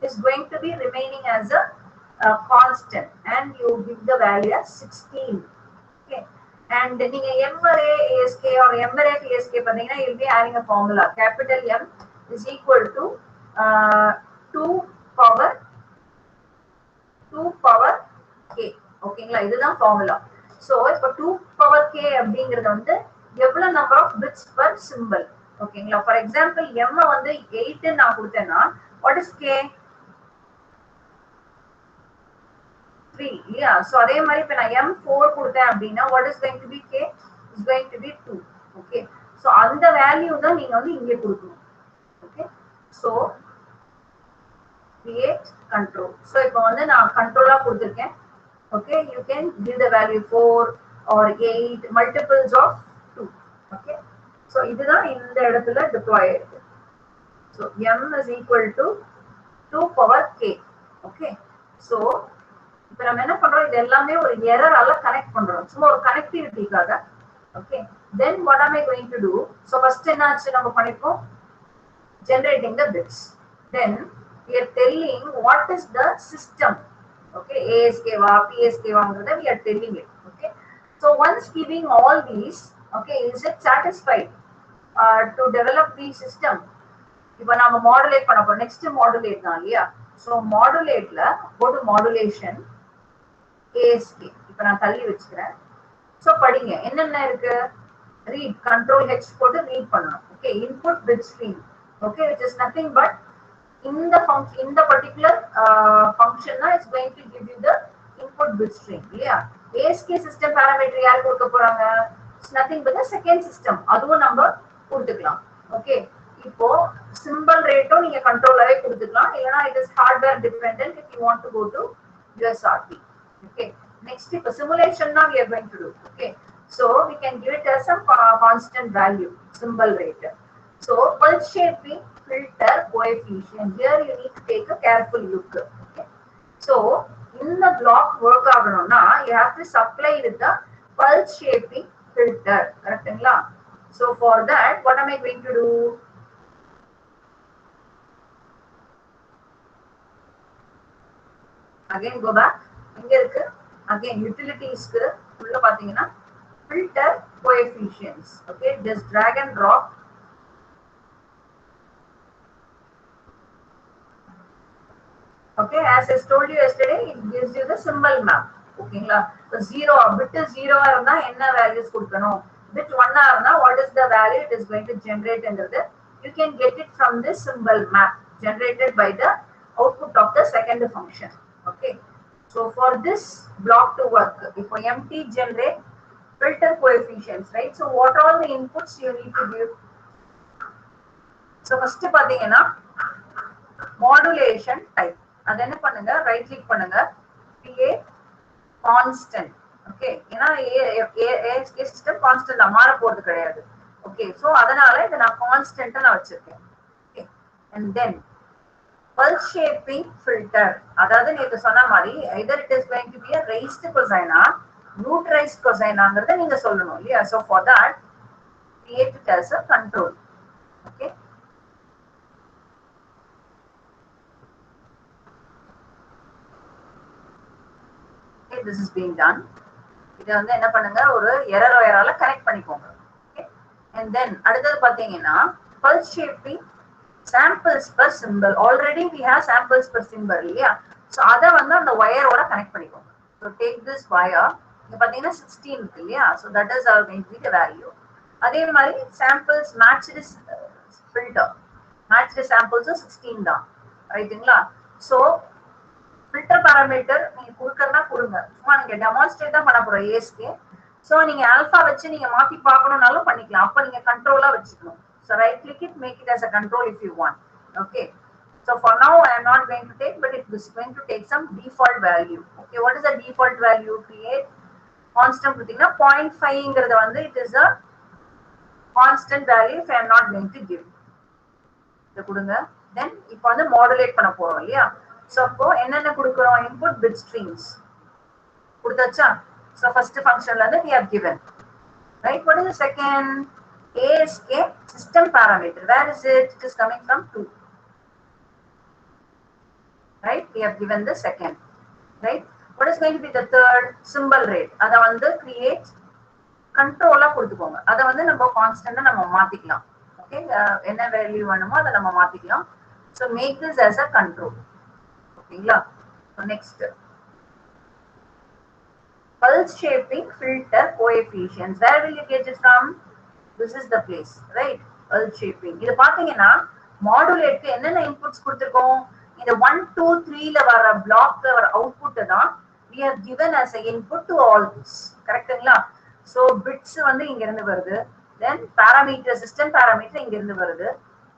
is going to be remaining as a constant and you give the value as 16. okay, and நீங்க m array ask or m array ask பாத்தீங்கன்னா you'll be having a formula, capital M is equal to 2 power k. ஓகேங்களா, இதுதான் formula. So இப்போ 2 power k அப்படிங்கிறது வந்து எவ்வளவு number of bits per symbol. ஓகேங்களா, for example m வந்து 8 நான் கொடுத்தேன்னா what is k, 3 இல்லையா. சோ அதே மாதிரி இப்ப நான் m4 கொடுத்தேன் அப்படின்னா what is going to be k, is going to be 2. Okay, so அந்த வேல்யூ தான் நீங்க வந்து இங்கே கொடுக்கணும். Okay, so create control. so இப்போ வந்து நான் கண்ட்ரோலா கொடுத்திருக்கேன். okay, you can give the value 4 or 8 multiples of 2. okay, so இதுதான் இந்த இடத்துல deploy ஆயிருக்கு. so m is equal to 2 power k. okay, so இப்போ நம்ம என்ன பண்றோம், இது எல்லாமே ஒரு எரர் ஆல கனெக்ட் பண்றோம், சும்மா ஒரு கனெக்டிவிட்டிக்காக. okay, then what am I going to do, so first என்னாச்சு நம்ம பண்ணிப்போம், generating the bits, then we are telling what is the system. okay, ASK va PSK va we are telling it. okay, so once giving all these, okay, is it satisfied to develop the system. இப்போ நாம modulate பண்ண போறோம், next modulate தான் இல்லையா. So மாடுலேட்ல go to modulation ASK, இப்போ நான் தள்ளி வச்சுக்கிறேன். சோ படிங்க என்னென்ன இருக்கு, read, control H போட்டு read பண்ணனும். okay, input bit stream, okay, which is nothing but in the function, in the particular function na is going to give you the input bit stream. இல்லையா, ASK system parameter யார் கொடுக்க போறாங்க, it's nothing but the second system, அதுவும் நம்ம கொடுத்துக்கலாம். okay, இப்போ symbol rate நீங்க கண்ட்ரோலரே கொடுத்துக்கலாம், இல்லனா it is hardware dependent if you want to go to USRT. okay, next இப்போ simulation na we are going to do. okay, so we can give it as some constant value, symbol rate. so pulse shaping, filter, coefficient, here you need to take a careful look. okay, so in the block work ஆகணும்னா you have to supply with the pulse shaping filter, கரெக்ட்டுங்களா. so for that what am I going to do, again go back, இங்க இருக்கு again utilities க்கு உள்ள பாத்தீங்கன்னா filter coefficients. okay, just drag and drop. okay, as I told you yesterday, it gives you the symbol map. ஓகேங்களா, so 0 bit 0 ஆ இருந்தா என்ன values கொடுக்கணும், bit 1 ஆ இருந்தா what is the value it is going to generate என்றது you can get it from this symbol map generated by the output of the second function. okay, so for this block to work, இப்போ mt generate filter coefficients, right. so what are all the inputs you need to give. so first பாத்தீங்கன்னா modulation type, அது என்ன பண்ணுங்க, right click பண்ணுங்க, create constant. Okay, ஏன்னா ASK system constant மாற போறது கிடையாது. ஓகே, சோ அதனால இத நான் கான்ஸ்டன்ட்டா நான் வச்சிருக்கேன். Okay, and then pulse shaping filter, அதாவது நீங்க சொன்ன மாதிரி either it is going to be a raised cosine or neutralized cosine ஆங்கறத நீங்க சொல்லணும் இல்லையா. so for that create it as a control. okay, this is being done. இத வந்து என்ன பண்ணுங்க ஒரு எரர் வயரால கனெக்ட் பண்ணிக்கோங்க. ஓகே and then அடுத்து பாத்தீங்கன்னா pulse shaping samples per symbol. Already we have samples per symbol இல்லையா? So அத வந்து அந்த வயரோட கனெக்ட் பண்ணிக்கோங்க. So take this wire. இங்க பாத்தீங்கன்னா 16 இருக்கு இல்லையா? So that is our going to be the value. அதே மாதிரி samples matched filter. Matched samples 16 தான். ரைட்டுங்களா? So filter parameter நீங்க கொடுக்கறதா கொடுங்க. சும்மா நீங்க டெமான்ஸ்ட்ரேட் தான் பண்ண போறோம் ASK. So நீங்க ஆல்பா வச்சு நீங்க மாத்தி பார்க்கணும்னாலும் பண்ணிக்கலாம். அப்ப நீங்க கண்ட்ரோலா வச்சுக்கணும். So right click it, make it as a control if you want. Okay. So for now I am not going to take, but it is going to take some default value. Okay, what is the default value? Create constant கொடுத்தீங்கன்னா 0.5ங்கிறது வந்து it is a constant value if I am not going to give. இத கொடுங்க. Then இப்போ வந்து modulate பண்ண போறோம் இல்லையா? So அப்போ என்னென்ன கொடுக்கிறோம்? Input bit streams கொடுத்தாச்சா? So first functionல வந்து we have given. Right? What is the second? ASK system parameter. Where is it? It is coming from 2. Right? We have given the second. Right? What is going to be the third? Symbol rate. அத வந்து create control-ஆ கொடுத்துக்கோங்க. அத வந்து நம்ம constant-ஆ நம்ம மாத்திக்கலாம். Okay? என்ன value வேணுமோ அத நம்ம மாத்திக்கலாம். So make this as a control. ஓகேங்களா? So next. Pulse shaping filter coefficients. Where will you get it from? This is the place, right? Pulse shaping. இது பாத்தீங்கன்னா மாடுலேட்க்கு என்னென்ன இன்புட்ஸ் கொடுத்திருக்கோம்? இந்த 1 2 3ல வர பிளாக்ல வர அவுட்புட் தான் we have given as a input to all this. கரெக்ட்டுங்களா? So bits வந்து இங்க இருந்து வருது. Then parameter system parameter இங்க இருந்து வருது.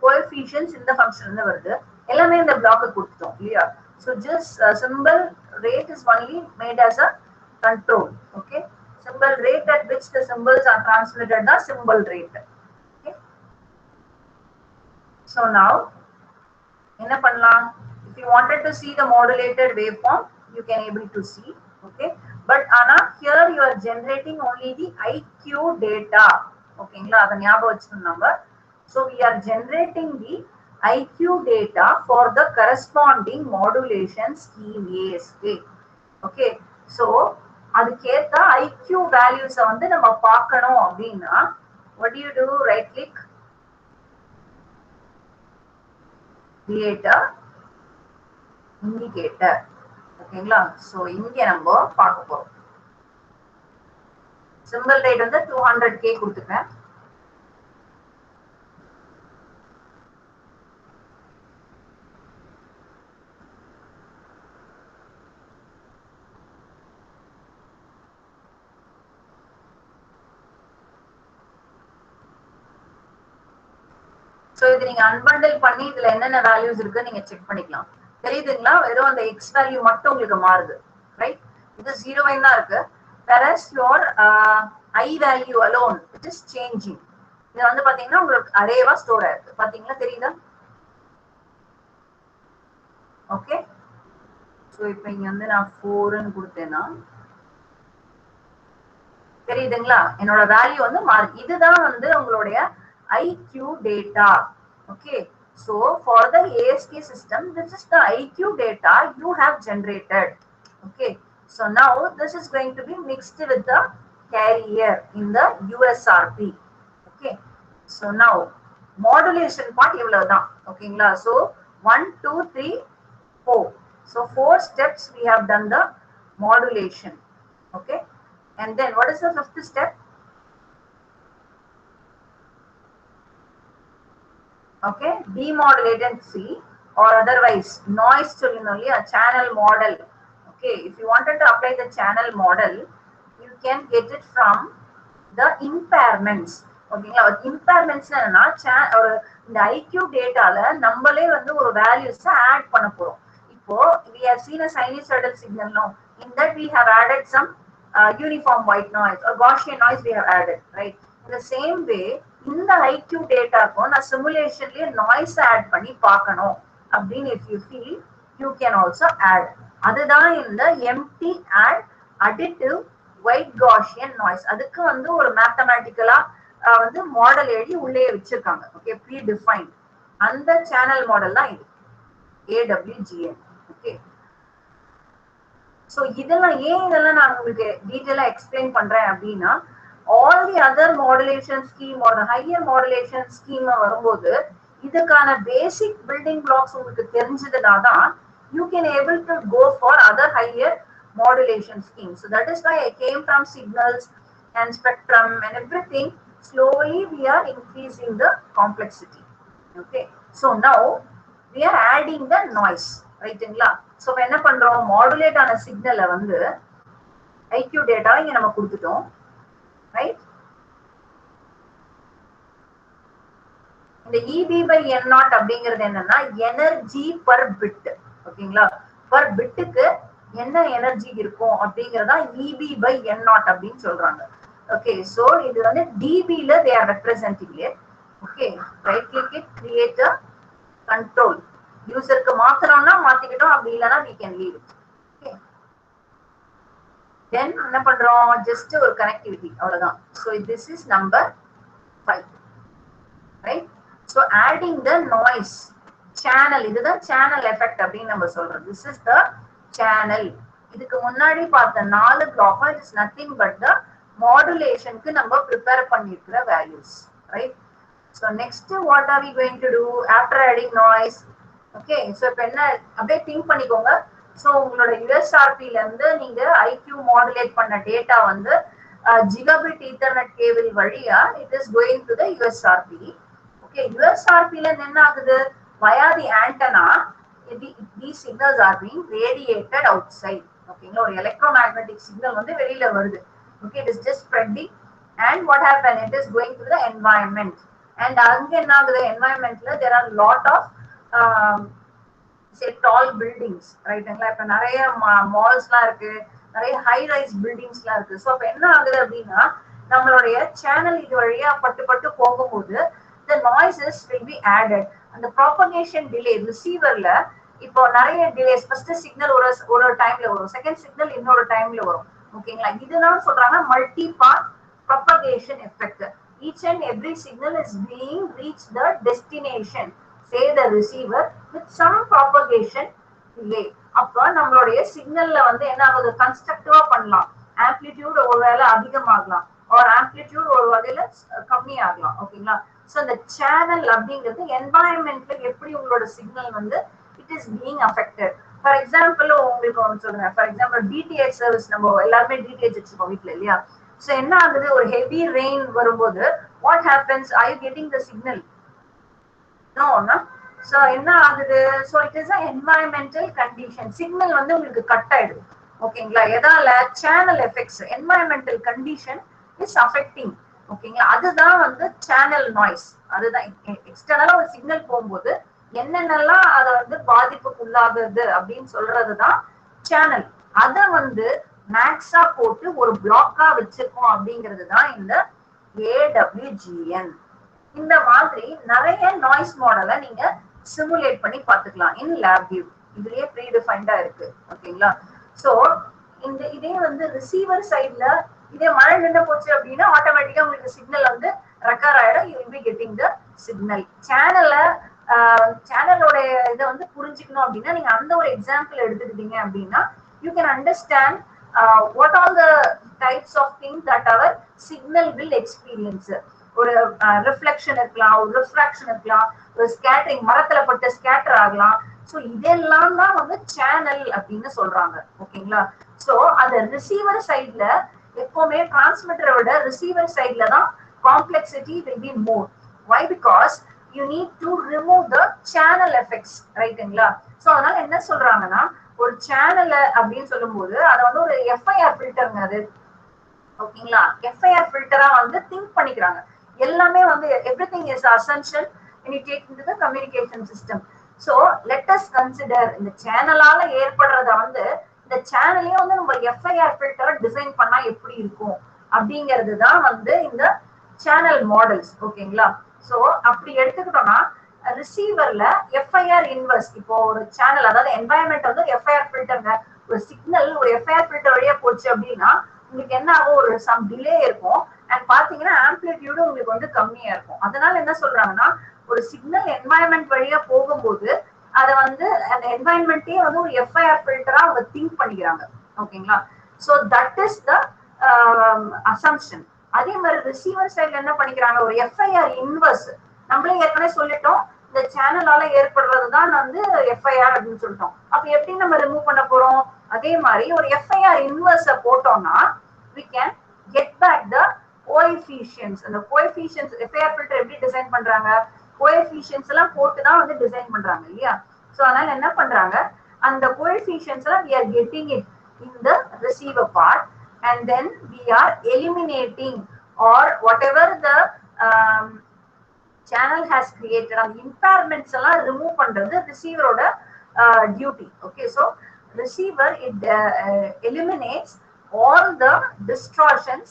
Coefficients இந்த ஃபங்க்ஷன்ல இருந்து வருது. எல்லாமே இந்த பிளாக்ல கொடுத்துட்டோம் இல்லையா? So just symbol rate is only made as a control. Okay? Symbol rate at which the symbols are transmitted the symbol rate. Okay? So now enna pannalam? If you wanted to see the modulated waveform, you can able to see. Okay? But ana here you are generating only the IQ data. Okay ngla adha nyabam vechukkonga. So we are generating the IQ data for the corresponding modulation scheme ASK. Okay? So அதுக்கேத்த IQ values வந்து நம்ம பார்க்கணும் அப்படின்னா what do you do? Right click, create a indicator. ஓகேங்களா? So இங்க நம்ம பார்க்க போறோம். symbol rate வந்து 200k கொடுத்துட்டேன். So இது நீங்க unbundle பண்ணி இதுல என்னென்ன values இருக்கு நீங்க செக் பண்ணிக்கலாம். தெரியுதுங்களா? வெறும் அந்த x value மட்டும் உங்களுக்கு மாறுது. Right? இது 0 தான் இருக்கு. Whereas your I value alone it is changing. இது வந்து பாத்தீங்கன்னா உங்களுக்கு அரேவா ஸ்டோர் ஆயிருக்கு. பாத்தீங்களா? தெரியுதா? ஓகே. சோ இப்போ இங்க வந்து நான் 4 ன்னு கொடுத்தேனா தெரியுதுங்களா? என்னோட வேல்யூ வந்து மாறு. இதுதான் வந்து உங்களுடைய IQ data. Okay, so for the ASK system, this is the IQ data you have generated. Okay, so now this is going to be mixed with the carrier in the USRP. Okay, so now modulation part இவ்வளவுதான். ஓகேங்களா? So 1 2 3 4. So 4 steps we have done the modulation. Okay, and then what is the fifth step? Okay, demodulate and see, or otherwise noise only a channel model. Okay, if you wanted to apply the channel model, you can get it from the impairments. Okay, impairments or the IQ data நம்மளே வந்து ஒரு values add பண்ண போறோம். இப்போ we have seen a sinusoidal signal now. In that we have added some uniform white noise or Gaussian noise we have added, right? In the same way, இந்த IQ டேட்டாக்கும் நான் சிமுலேஷன்லயே noise add பண்ணி பார்க்கணும் அப்படின்னு if you feel, you can also add. அதுதான் இந்த empty add additive white Gaussian noise. அதுக்கு வந்து ஒரு மேத்தமேட்டிக்கலா வந்து மாடல் எழுதி உள்ளே வச்சிருக்காங்க. Okay, predefined. அந்த சேனல் மாடல் தான் இது AWGN. ஓகே, ஸோ இதெல்லாம் இதெல்லாம் நான் உங்களுக்கு டீட்டெயிலா எக்ஸ்பிளைன் பண்றேன் அப்படின்னா all the other modulation scheme or the higher modulation scheme வரும்போது இதுக்கான பேசிக் பில்டிங் பிளாக்ஸ் உங்களுக்கு தெரிஞ்சதுனா தான் you can able to go for other higher modulation schemes. So that is why I came from signals and spectrum and everything. Slowly we are increasing the complexity. Okay, so now we are adding the noise, right? So என்ன பண்றோம், modulate ஆன சிக்னலை வந்து IQ data இங்க நம்ம கொடுத்துட்டோம், right? இந்த EB by N0 அப்படிங்கிறது என்னன்னா எனர்ஜி பர் பிட். ஓகேங்களா, பர் பிட்டுக்கு என்ன எனர்ஜி இருக்கும் அப்படிங்கறதா EB by N0 அப்படின்னு சொல்றாங்க. ஓகே, சோ இது வந்து dB ல they are representing it. Okay, right click it, create a control. யூசருக்கு மாத்தறோம்னா மாத்திக்கிட்டோம், அப்படி இல்லனா we can leave it. Okay, then என்ன பண்றோம், just ஒரு கனெக்டிவிட்டி அவ்வளவுதான். So this is number 5, right? So adding the noise channel, இதுதான் channel effect அப்படின்னு நம்ம சொல்றோம். This is the channel. இதுக்கு முன்னாடி பார்த்த 4 block it is nothing but the modulation க்கு நம்ம prepare பண்ணிருக்கிற values, right? So next what are we going to do after adding noise? Okay, so இப்ப என்ன அப்படியே திங்க் பண்ணிக்கோங்க. சோ உங்களோட USRP ல இருந்து நீங்க IQ மாடுலேட் பண்ண டேட்டா வந்து gigabit ethernet கேபிள் வழியா it is going to the USRP. Okay, USRP ல என்ன ஆகுது, via the antenna these signals are being radiated outside. ஓகேங்களா, ஒரு எலக்ட்ரோமேக்னெட்டிக் சிக்னல் வந்து வெளியில வருது. Okay, it is just spreading and what happened, it is going to the environment. And அங்க என்ன ஆகுது, environmentல there are lot of say tall buildings, right? இப்ப நிறைய மால்ஸ்லாம் இருக்கு, நிறைய ஹை ரைஸ் பில்டிங்ஸ்லாம் இருக்கு. சோ அப்ப என்ன ஆகுது அப்படின்னா நம்மளுடைய சேனல் இது வழியா பட்டு போகும்போது the noises will be added. அந்த propagation delay ரிசீவர்ல இப்போ நிறைய டிலேஸ், ஃபர்ஸ்ட் சிக்னல் ஒரு டைம்ல வரும், செகண்ட் சிக்னல் இன்னொரு டைம்ல வரும். ஓகேங்களா, இதுதான் சொல்றாங்க multi part propagation effect. Each and every signal is being reached the destination, say the receiver, with some propagation delay. அப்ப நம்மளுடைய சிக்னல்ல வந்து என்ன ஆகுது, கன்ஸ்ட்ரக்டிவா பண்ணலாம், ஆம்ப்ளிடியூட் ஒருவேளை அதிகமாகலாம் or ஆம்ப்ளிடியூட் ஒரு வகையில கம்மி ஆகலாம். ஓகேங்களா, சோ இந்த சேனல் அப்படிங்கிறது என்வாயன்மெண்ட்ல எப்படி உங்களோட சிக்னல் வந்து it is being affected. For example உங்களுக்கு ஒன்று சொல்றேன், ஃபார் எக்ஸாம்பிள் டிடிஹெச் சர்வீஸ், நம்ம எல்லாருமே டிடிஹெச் வச்சுக்கோம் வீட்டுல இல்லையா. சோ என்ன ஆகுது, ஒரு ஹெவி ரெயின் வரும்போது what happens, I you getting the signal? No. So என்ன ஆகுது, so it is a environmental condition. Signal வந்து உங்களுக்கு கட் ஆயிடுது. ஓகேங்களா, எதால, channel effects, environmental condition is affecting. ஓகேங்களா, அதுதான் வந்து சேனல் நாய்ஸ். அதுதான் எக்ஸ்டர்னலா ஒரு சிக்னல் போகும்போது என்னென்னலாம் அதை வந்து பாதிப்புக்குள்ளாகுது அப்படின்னு சொல்றதுதான் சேனல். அத வந்து மேக்ஸா போட்டு ஒரு பிளாக்கா வச்சிருக்கோம் அப்படிங்கிறது தான் இந்த AWGN. இந்த மாதிரி நிறைய நாய்ஸ் மாடலை நீங்க சிமுலேட் பண்ணி பார்த்துக்கலாம் இன் லேப் வியூ. இதுலயே ப்ரீ டிஃபைன்டா இருக்கு. ஓகேங்களா, சோ இதே வந்து ரிசீவர் சைட்ல இதே மழை நின்று போச்சு அப்படின்னா ஆட்டோமேட்டிக்கா உங்களுக்கு சிக்னல் வந்து ரெக்கார்ட் ஆயிடும், you will be getting the signal. சேனலோட இதை வந்து புரிஞ்சுக்கணும் அப்படின்னா நீங்க அந்த ஒரு எக்ஸாம்பிள் எடுத்துக்கிட்டீங்க அப்படின்னா you can understand what all the types of things that our signal will experience. ஒரு ரிஃப்ளெக்ஷன் இருக்கலாம், ஒரு ரிஃப்ராக்ஷன் இருக்கலாம், ஒரு ஸ்கேட்டரிங், மரத்துல பட்டு ஸ்கேட்டர் ஆகலாம். ஸோ இதெல்லாம் தான் வந்து சேனல் அப்படின்னு சொல்றாங்க. ஓகேங்களா, ஸோ அந்த ரிசீவர் சைட்ல எப்பவுமே டிரான்ஸ்மிட்டரை விட ரிசீவர் சைட்ல தான் complexity will be more. Why? Because you need to remove the channel effects, ரைட்டுங்களா. சோ அதனால என்ன சொல்றாங்கன்னா ஒரு சேனல் அப்படின்னு சொல்லும்போது அதை வந்து ஒரு FIR ஃபில்டர்ங்க அது. ஓகேங்களா, FIR ஃபில்டரா வந்து திங்க் பண்ணிக்கிறாங்க. எல்லாமே வந்து everything is essential when you take into the communication system. So let us consider இந்த சேனலால ஏற்படுறத வந்து இந்த சேனலையும் வந்து நம்ம FIR ஃபில்டரை டிசைன் பண்ணா எப்படி இருக்கும் அப்படிங்கிறது தான் வந்து இந்த சேனல் மாடல்ஸ். ஓகேங்களா, சோ அப்படி எடுத்துக்கிட்டோம்னா ரிசீவர்ல FIR இன்வெர்ஸ், இப்போ ஒரு சேனல் அதாவது என்வாயன்மெண்ட் வந்து FIR ஃபில்டர்ங்க. ஒரு சிக்னல் ஒரு FIR ஃபில்டர் வழியா போச்சு அப்படின்னா உங்களுக்கு என்ன ஆகும், ஒரு சம் டிலே இருக்கும் அண்ட் பாத்தீங்கன்னா ஆம்பிளிட்யூடு உங்களுக்கு வந்து கம்மியா இருக்கும். அதனால என்ன சொல்றாங்கன்னா ஒரு சிக்னல் என்வாயன்மெண்ட் வழியா போகும்போது அதை வந்து அந்த என்வாயன்மெண்ட்டே வந்து ஒரு FIR ஃபில்டரா அவங்க திங்க் பண்ணிக்கிறாங்க. ஓகேங்களா? So that is the assumption. அதே மாதிரி ரிசீவர் சைட்ல என்ன பண்ணிக்கிறாங்க, ஒரு எஃப்ஐஆர் இன்வர்ஸ் நம்மளே ஏற்கனவே சொல்லிட்டோம், இந்த சேனலால ஏற்படுறதுதான் வந்து எஃப்ஐஆர் அப்படின்னு சொல்லிட்டோம். அப்ப எப்படி நம்ம ரிமூவ் பண்ண போறோம்? அதே மாதிரி ஒரு எஃப்ஐஆர் இன்வர்ஸ போட்டோம்னா we can get back the coefficients. அந்த coefficients எஃப்ஐஆர் ஃபில்டர் எப்படி டிசைன் பண்றாங்க, coefficients எல்லாம் போட்டு தான் வந்து டிசைன் பண்றாங்க இல்லையா? சோ அதனால என்ன பண்றாங்க, அந்த coefficients எல்லாம் we are getting it in the receiver part and then we are eliminating or whatever the channel has created அந்த impairments எல்லாம் remove பண்றது receiver-ஓட duty. Okay, so receiver it eliminates all the distortions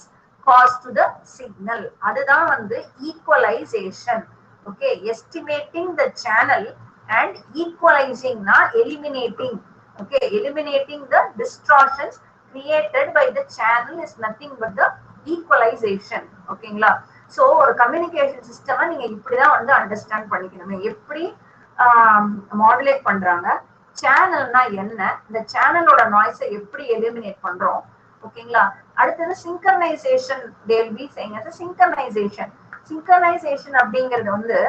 caused to the signal. அதுதான் வந்து equalization. Okay, estimating the channel and equalizing na eliminating. Okay, eliminating the distortions created by the channel is nothing but the equalization. ஓகேங்களா? So ஒரு communication system நீங்க இப்படிதான் வந்து understand பண்ணிக்கணும். எப்படி modulate பண்றாங்க, சேனல்னா என்ன, இந்த சேனலோட நாய்ஸை எப்படி எலிமினேட் பண்றோம். ஓகேங்களா? அடுத்தது சிங்கர்னைசேஷன். they'll be saying as a synchronization. சிங்கர்னைசேஷன் அப்படிங்கிறது வந்து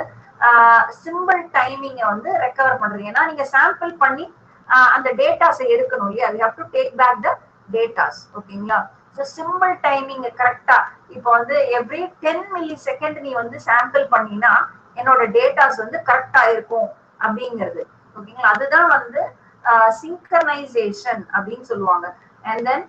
சிம்பிள் டைமிங்க வந்து ரெக்கவர் பண்றது. ஏன்னா நீங்க சாம்பிள் பண்ணி அந்த டேட்டாஸை எடுக்கணும் இல்லையா, you have to take back the datas. ஓகேங்களா? ஸோ சிம்பிள் டைமிங் கரெக்டா இப்போ வந்து எவ்ரி 10 millisecond நீ வந்து சாம்பிள் பண்ணினா என்னோட டேட்டாஸ் வந்து கரெக்டா இருக்கும் அப்படிங்கிறது. ஓகேங்களா? அதுதான் வந்து சிங்கர்னைசேஷன் அப்படின்னு சொல்லுவாங்க. And then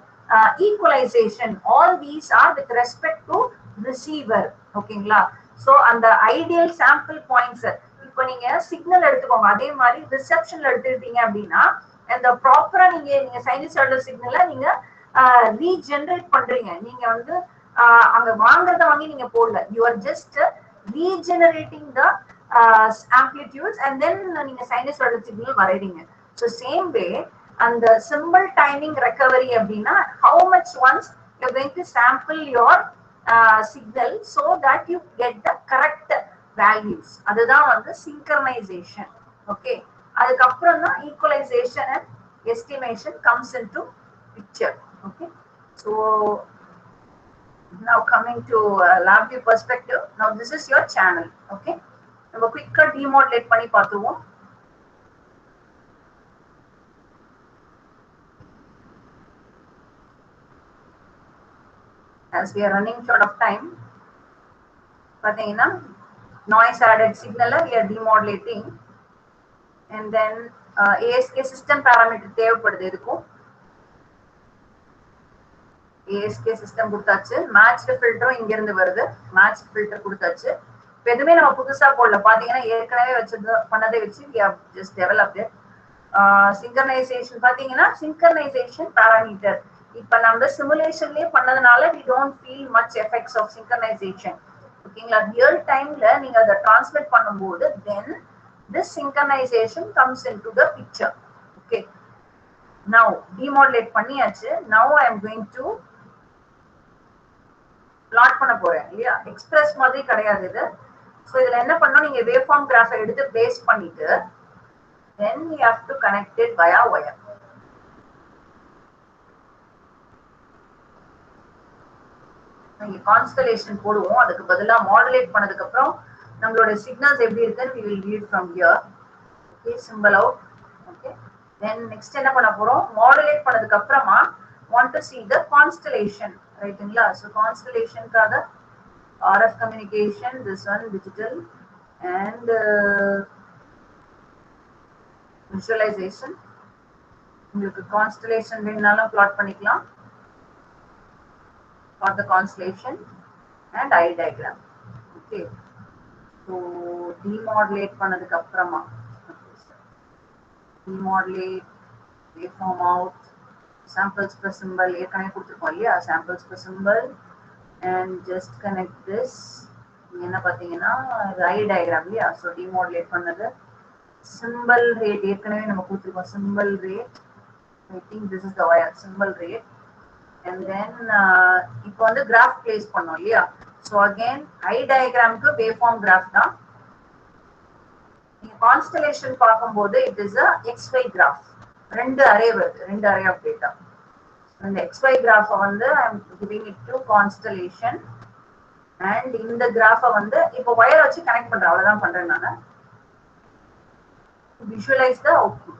equalization, all these are with respect to receiver. ஓகேங்களா? சோ அந்த ஐடியல் சாம்பிள் பாயிண்ட்ஸ் இப்போ நீங்க சிக்னல் எடுத்துக்கோங்க, அதே மாதிரி ரிசெப்ஷன்ல எடுத்துக்கிட்டீங்க அப்படின்னா அந்த ப்ராப்பரா நீங்க சைனூசாய்டல் சிக்னலை நீங்க ரீஜெனரேட் பண்றீங்க. நீங்க வந்து அங்க வாங்குறத வாங்கி நீங்க போடல, you are just regenerating the amplitudes and then நீங்க சைனூசாய்டல் சிக்னல் வரைறீங்க. ஸோ சேம் வே அந்த சிம்பிள் டைமிங் ரெக்கவரி அப்படின்னா how much once you're going to sample your signal so that you get the correct values. அதுதான் வந்து synchronization. Okay, அதுக்கப்புறம் தான் equalization and estimation comes into picture. Okay, so now coming to lab view perspective, now this is your channel. Okay, நம்ம குயிக்கா demodulate பண்ணி பார்த்துவோம். As we are running short of time, பாத்தீங்கன்னா noise added signal we are demodulating and then ASK system parameter தேவைப்படுது. இதுக்கும் ASK system கொடுத்தாச்சு, matched filter இங்க இருந்து வருது, matched filter கொடுத்தாச்சு. இப்போ எதுவுமே நம்ம புதுசா போடல, பாத்தீங்கன்னா ஏற்கனவே வச்சது பண்ணதை வச்சு we have just developed it. Synchronization பாத்தீங்கன்னா synchronization parameter இப்ப நம்ம சிமுலேஷன்லயே பண்ணதுனால we don't feel much effects of synchronization. ஓகேங்களா? ரியல் டைம்ல நீங்க அதை டிரான்ஸ்மிட் பண்ணும்போது then this synchronization comes into the picture. Okay, now demodulate பண்ணியாச்சு. Now I am going to plot பண்ண போறேன் இல்லையா, எக்ஸ்பிரஸ் மாதிரி கிடையாது இது. ஸோ இதுல என்ன பண்ணணும், நீங்க வேவ்ஃபார்ம் கிராஃபை எடுத்து பிளேஸ் பண்ணிட்டு then you have to connect it via wire. நீங்க கான்ஸ்டலேஷன் போடுவோம், அதுக்கு பதிலா மாடுலேட் பண்ணதுக்கு அப்புறம் நம்மளோட சிக்னல்ஸ் எப்படி இருக்குன்னு we will read from here. Okay, symbol out. Okay, then next என்ன பண்ண போறோம், மாடுலேட் பண்ணதுக்கு அப்புறமா want to see the constellation, ரைட்டுங்களா? so constellation காக RF communication, this one digital and visualization. உங்களுக்கு constellation வேணும்னாலும் plot பண்ணிக்கலாம் for the constellation and eye diagram. Okay, so demodulate பண்ணதுக்கு அப்புறமா demodulate, waveform out, samples per symbol ஏற்கனவே கொடுத்துருக்கோம் இல்லையா, samples per symbol and just connect this. என்ன பார்த்தீங்கன்னா eye diagram இல்லையா, so demodulate பண்ணது symbol rate ஏற்கனவே நம்ம கொடுத்துருக்கோம், symbol rate. I think this is the wire, symbol rate. And then இப்போ வந்து graph place பண்ணோம் இல்லையா, so again eye diagram க்கு waveform graph தான். நீங்க constellation பார்க்கும்போது it is a xy graph, ரெண்டு array வருது, ரெண்டு array of data. இந்த xy graph வந்து I am giving it to constellation and இந்த graph வந்து இப்போ wire வச்சு கனெக்ட் பண்றேன் அவ்வளவுதான் பண்றேன் நான் visualize the output.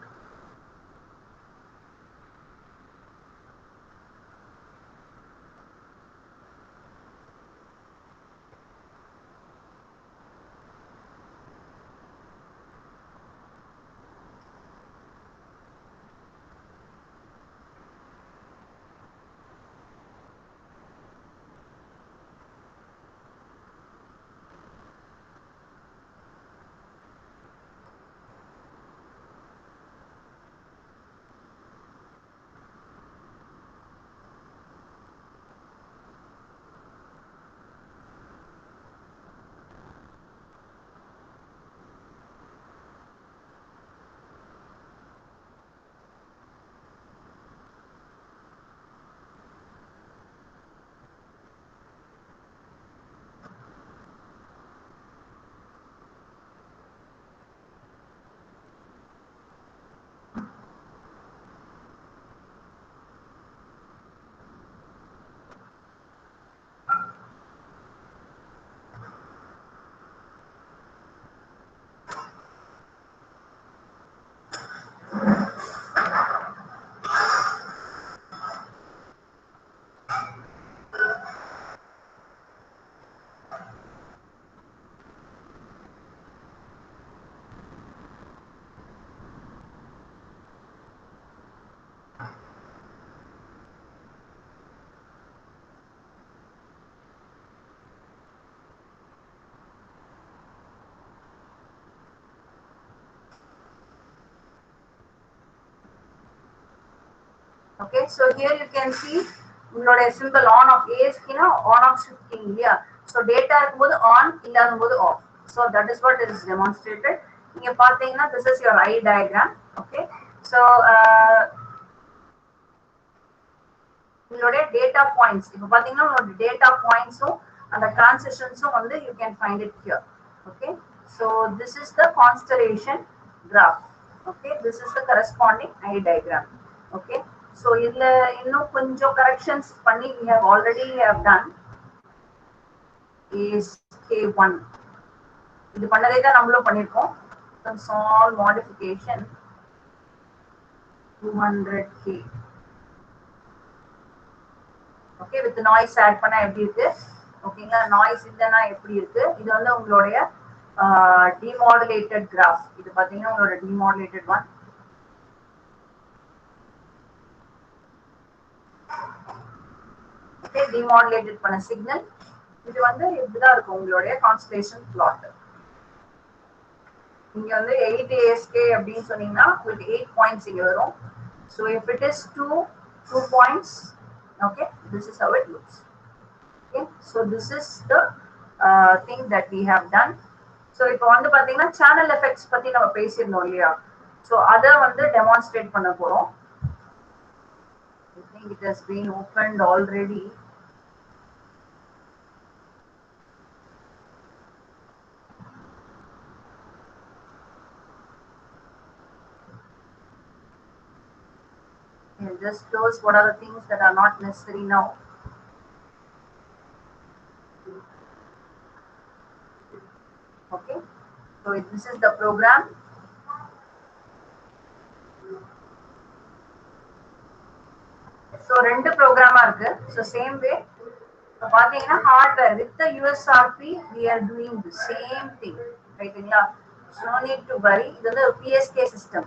Okay, so here you can see உங்களோட symbol on of A ஸ்கினா on of shifting இல்லையா so data இருக்கும்போது on இல்லாதபோது off so that is what is demonstrated நீங்க பாத்தீங்கன்னா this is your eye diagram okay so உங்களோட data points இப்போ பாத்தீங்கன்னா உங்களோட data points-உம் அந்த transitions-உம் வந்து you can find it here okay so this is the constellation graph okay this is the corresponding eye diagram okay so idla innum konjam corrections panni we have already have done is k1 idu pannadhe da nammalo pannirkom some small modification 200k okay with noise add panna eppadi irukku okay nga noise illana eppadi irukku idu vandu ungaloda demodulated graph idu pathina ungaloda demodulated one demodulated பண்ண signal இது வந்து இப்படிதான் இருக்கும் உங்களுடைய constellation plot இங்க வந்து 8 ASK அப்படின்னு சொன்னீங்கன்னா உங்களுக்கு 8 points இங்க வரும் so if it is 2 points okay this is how it looks okay so this is the thing that we have done so இப்போ வந்து பாத்தீங்கன்னா channel effects பத்தி நம்ம பேசியிருந்தோம் இல்லையா so அத வந்து demonstrate பண்ண போறோம் I think it has been opened already. And just close what are the things that are not necessary now. Okay, so this is the program. So ரெண்டு ப்ரோக்ராமா இருக்கு so same way இப்போ பாத்தீங்கன்னா hardware with the USRP we are doing the same thing ரைட்டுங்களா so no need to worry இது வந்து PSK system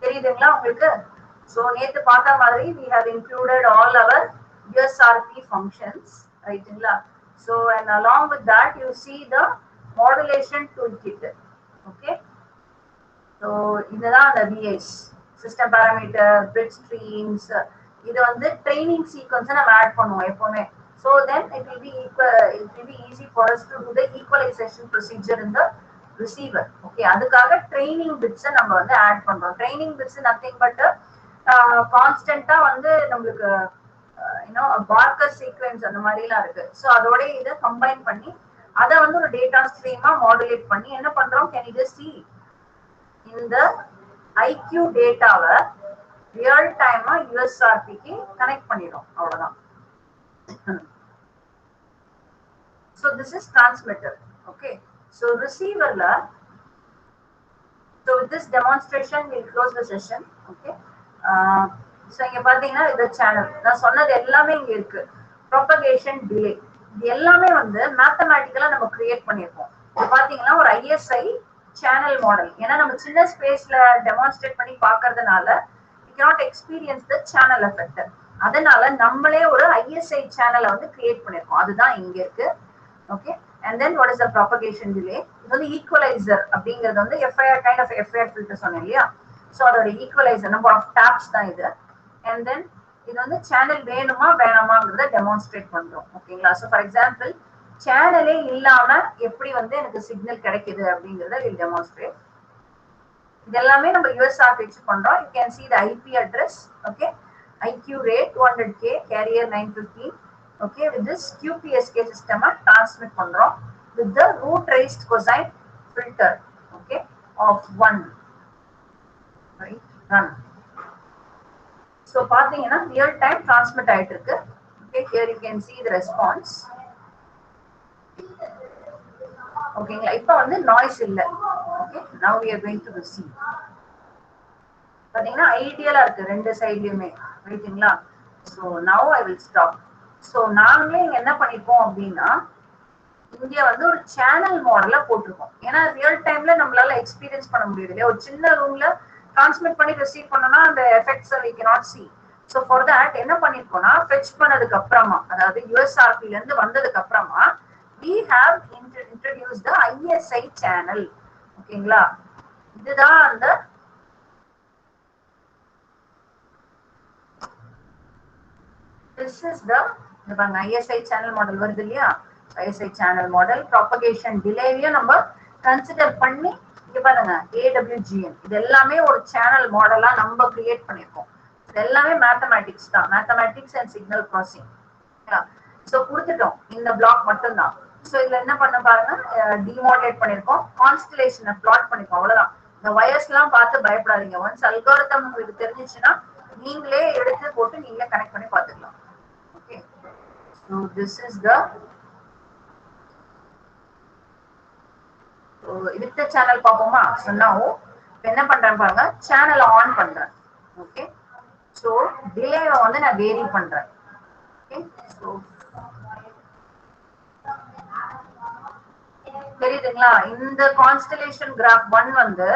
தெரியுதுங்களா உங்களுக்கு so நேத்து பார்த்த மாதிரி we have included all our USRP functions ரைட்டுங்களா so and along with that you see the modulation toolkit okay so இதுதான் அந்த VS system parameter bit streams இது வந்து ட்ரைனிங் சீக்வென்ஸ் நம்ம ஆட் பண்ணுவோம் எப்பவுமே so then it will be easy for us to do the equalization procedure in the receiver okay அதுக்காக training bits நம்ம வந்து ஆட் பண்றோம் ட்ரைனிங் பிட்ஸ் nothing but கான்ஸ்டன்ட்டா வந்து நமக்கு பார்க்கர் சீக்வென்ஸ் அந்த மாதிரிலாம் இருக்கு so அதோட இதை கம்பைன் பண்ணி அதை வந்து ஒரு டேட்டா ஸ்ட்ரீமா மாடுலேட் பண்ணி என்ன பண்றோம் can you just see இந்த IQ டேட்டாவை ரியல் டைமா யூஎஸ்ஆர்பிக்கு கனெக்ட் பண்ணிடும் அவ்வளவுதான். So this is transmitter. Okay, so receiver la, so with this demonstration we'll close the session. Okay, so இங்க பாத்தீங்கன்னா இது சேனல், நான் சொன்னது எல்லாமே இங்க இருக்கு. ப்ராபகேஷன் டிலே இது எல்லாமே வந்து மேத்தமேட்டிக்கலா நம்ம கிரியேட் பண்ணிருக்கோம். இது பாத்தீங்கன்னா ஒரு ஐஎஸ்ஐ சேனல் மாடல். ஏன்னா நம்ம சின்ன ஸ்பேஸ்ல டெமான்ஸ்ட்ரேட் பண்ணி பாக்குறதுனால we cannot experience the channel effect. அதனால நம்மளே ஒரு ஐஎஸ்ஐ சேனலை வந்து கிரியேட் பண்ணிருக்கோம். அதுதான் இங்க இருக்கு. Okay, and then what is the propagation delay? இது வந்து ஈக்குவலைசர் அப்படிங்கிறது வந்து FIR kind of FIR filter சொன்னேன் இல்லையா? ஸோ அதோட ஈக்குவலைசர் நம்பர் ஆஃப் டாப்ஸ் தான் இது. and then இது வந்து சேனல் வேணுமா வேணாமாங்கிறத டெமான்ஸ்ட்ரேட் பண்றோம். ஓகேங்களா? ஸோ ஃபார் எக்ஸாம்பிள் சேனலே இல்லாம எப்படி வந்து எனக்கு சிக்னல் கிடைக்குது அப்படிங்கிறத வில் டெமான்ஸ்ட்ரேட். இது எல்லாமே நம்ம யூஎஸ்ஆர் வச்சு பண்றோம். You can see the IP address. okay, IQ rate 200K, carrier 915. okay, with this QPSK system transmit பண்றோம் with the root raised cosine filter, okay, of 1, right, run. so பாத்தீங்கன்னா real time transmit ஆயிட்டு இருக்கு. okay, here you can see the response. ஓகேங்களா? இப்போ வந்து noise இல்ல. okay, now we are going to receive. பாத்தீங்கன்னா ஐடியலா இருக்கு ரெண்டு சைடுலயுமே, ரைட்டுங்களா? so now I will stop. so நாங்களே இங்க என்ன பண்ணிருக்கோம் அப்படின்னா இங்க வந்து ஒரு சேனல் மாடல போட்டிருக்கோம். ஏன்னா ரியல் டைம்ல நம்மளால எக்ஸ்பீரியன்ஸ் பண்ண முடியுது இல்லையா? ஒரு சின்ன ரூம்ல டிரான்ஸ்மிட் பண்ணி ரிசீவ் பண்ணோம்னா அந்த effects we cannot see. so for that என்ன பண்ணிருக்கோம்னா ஃபெட்ச் பண்ணதுக்கு அப்புறமா, அதாவது யூஎஸ்ஆர்பி ல இருந்து வந்ததுக்கு அப்புறமா we have introduced the ISI channel. ஓகேங்களா? இதுதான் அந்த this is the ISI channel model வருது இல்லையா? ISI channel model propagation delay நம்ம கன்சிடர் பண்ணி இங்க பாருங்க AWGN இது எல்லாமே ஒரு சேனல் மாடலா நம்ம கிரியேட் பண்ணிருக்கோம். இது எல்லாமே மேத்தமேட்டிக்ஸ் தான், mathematics and signal processing. So கொடுத்துட்டோம் இந்த பிளாக் மட்டும் தான். சோ இதுல என்ன பண்ண பாருங்க, டிமாடுலேட் பண்ணிருக்கோம், கான்ஸ்டலேஷனை பிளாட் பண்ணிருக்கோம், அவ்வளவுதான். இந்த வயர்ஸ் எல்லாம் பார்த்து பயப்படாதீங்க. ஒன்ஸ் அல்காரிதம் உங்களுக்கு தெரிஞ்சிச்சுன்னா நீங்களே எடுத்து போட்டு நீங்களே கனெக்ட் பண்ணி பாத்துக்கலாம். okay, so this is the with channel பாப்போமா? so now என்ன பண்றேன் பாருங்க, சேனலை ஆன் பண்றேன். ஓகே, சோ டிலேவை வந்து நான் வேரி பண்றேன். ஓகே, சோ தெரியுதுங்களா? இந்த கான்ஸ்டலேஷன் கிராஃப் 1 வந்து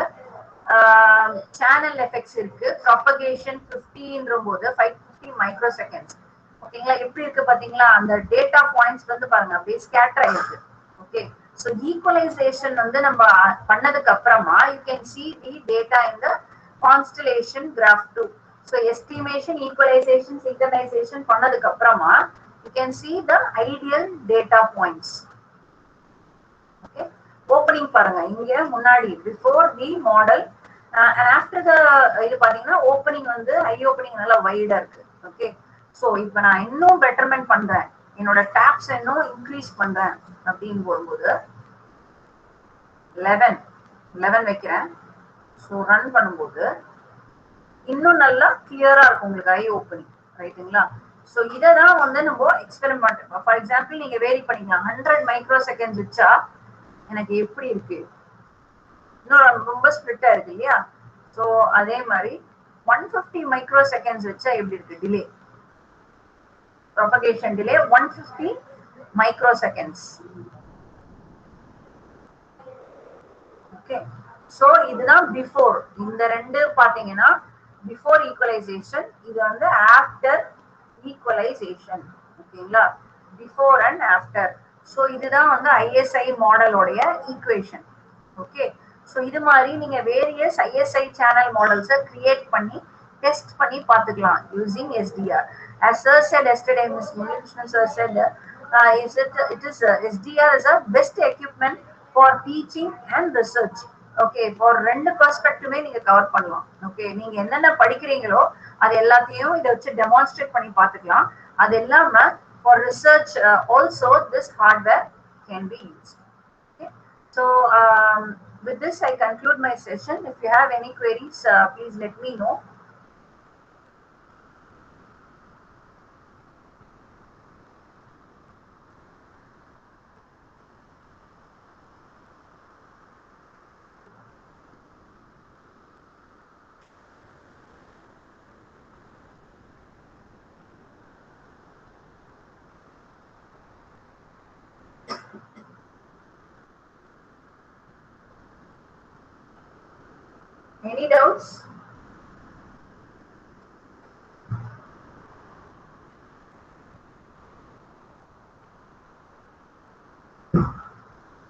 சேனல் எஃபெக்ட்ஸ் இருக்கு. ப்ராபகேஷன் 50ன்ற போது 550 மைக்ரோ செகண்ட்ஸ். ஓகேங்களா? எப்படி இருக்கு பாத்தீங்களா? அந்த டேட்டா பாயிண்ட்ஸ் வந்து பாருங்க அப்படியே ஸ்கேட்டர் ஆயிருக்கு. ஓகே, so equalization வந்து நம்ம பண்ணதுக்கு அப்புறமா you can see the data in the constellation graph 2. so estimation, equalization, synchronization பண்ணதுக்கு அப்புறமா you can see the ideal data points. okay, opening பாருங்க இங்க முன்னாடி before the model and after the இது பாத்தீங்கன்னா opening வந்து eye opening நல்லா வைடா இருக்கு. okay, so இப்போ நான் இன்னும் பெட்டர்மென்ட் பண்றேன், என்னோட டாப்ஸ் இன்னும் இன்க்ரீஸ் பண்றேன் அப்படின்னு போடும்போது 11 வைக்கிறேன். ஸோ ரன் பண்ணும்போது இன்னும் நல்லா கிளியரா இருக்கும் உங்களுக்கு ஐ ஓப்பனிங், ரைட்டுங்களா? ஸோ இதை தான் வந்து நம்ம எக்ஸ்பெரிமெண்ட். ஃபார் எக்ஸாம்பிள் நீங்க வேரி பண்ணிக்கலாம். 100 மைக்ரோ செகண்ட்ஸ் வச்சா எனக்கு எப்படி இருக்கு, இன்னும் ரொம்ப ஸ்பிளிட்டா இருக்கு இல்லையா? ஸோ அதே மாதிரி 150 மைக்ரோ செகண்ட்ஸ் வச்சா எப்படி இருக்கு delay, propagation delay 150 microseconds. okay, so இதுதான் before. இந்த ரெண்டு பாத்தீங்கன்னா before equalization, இது வந்து after equalization. ஓகேங்களா? before and after. so இதுதான் வந்து ISI மாடலோடைய ஈக்குவேஷன். ஓகே, so இது மாதிரி நீங்க வேரியஸ் ISI சேனல் மாடல்ஸை கிரியேட் பண்ணி டெஸ்ட் பண்ணி பார்த்துக்கலாம் using SDR. As sir said yesterday, Ms. Mulikrishnan sir said, SDR is a best equipment for teaching and research. Okay, for ரெண்டு பெர்ஸ்பெக்டிவ்மே நீங்க கவர் பண்ணலாம். Okay, நீங்க என்னென்ன படிக்கிறீங்களோ அது எல்லாத்தையும் இதை வச்சு டெமான்ஸ்ட்ரேட் பண்ணி பார்த்துக்கலாம். அது இல்லாம for research also this hardware can be used. Okay, so with this I conclude my session. If you have any queries, please let me know. Any doubts?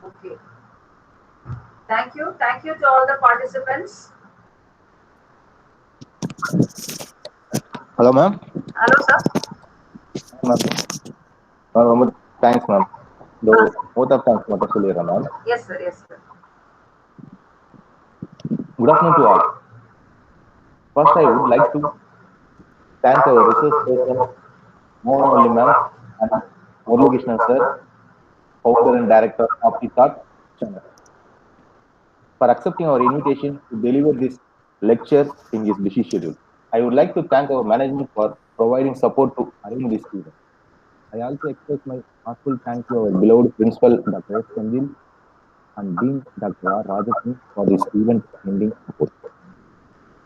Okay. Thank you. Thank you to all the participants. Hello, ma'am. Hello, sir. Ma'am. Thanks, ma'am. Both of thanks, ma'am. Yes, sir. Yes, sir. Good afternoon to all. First, I would like to thank our research person, Mohan Only ma'am, and Murli Krishnan sir, founder and director of the Thought channel, for accepting our invitation to deliver this lecture in his busy schedule. I would like to thank our management for providing support to arrange this event. I also express my heartfelt thanks to our beloved principal, Dr. S. Sanjil, and Dean Dr. R. Rajasan for this event ending support.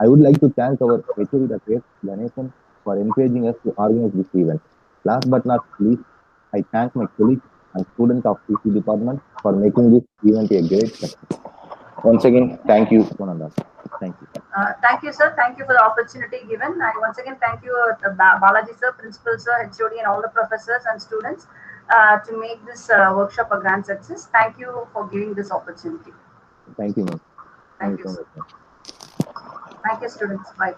I would like to thank our HOD Dr. S. Ganesan for encouraging us to organize this event. Last but not least, I thank my colleagues and students of PC department for making this event a great success. Once again, thank you, Sonanda. Thank you. Thank you, sir. Thank you for the opportunity given. And once again, thank you, Balaji sir, principal sir, HOD, and all the professors and students to make this workshop a grand success. Thank you for giving this opportunity. Thank you, ma'am. Thank you, so sir. much, ma'am. Thank you, students. Bye.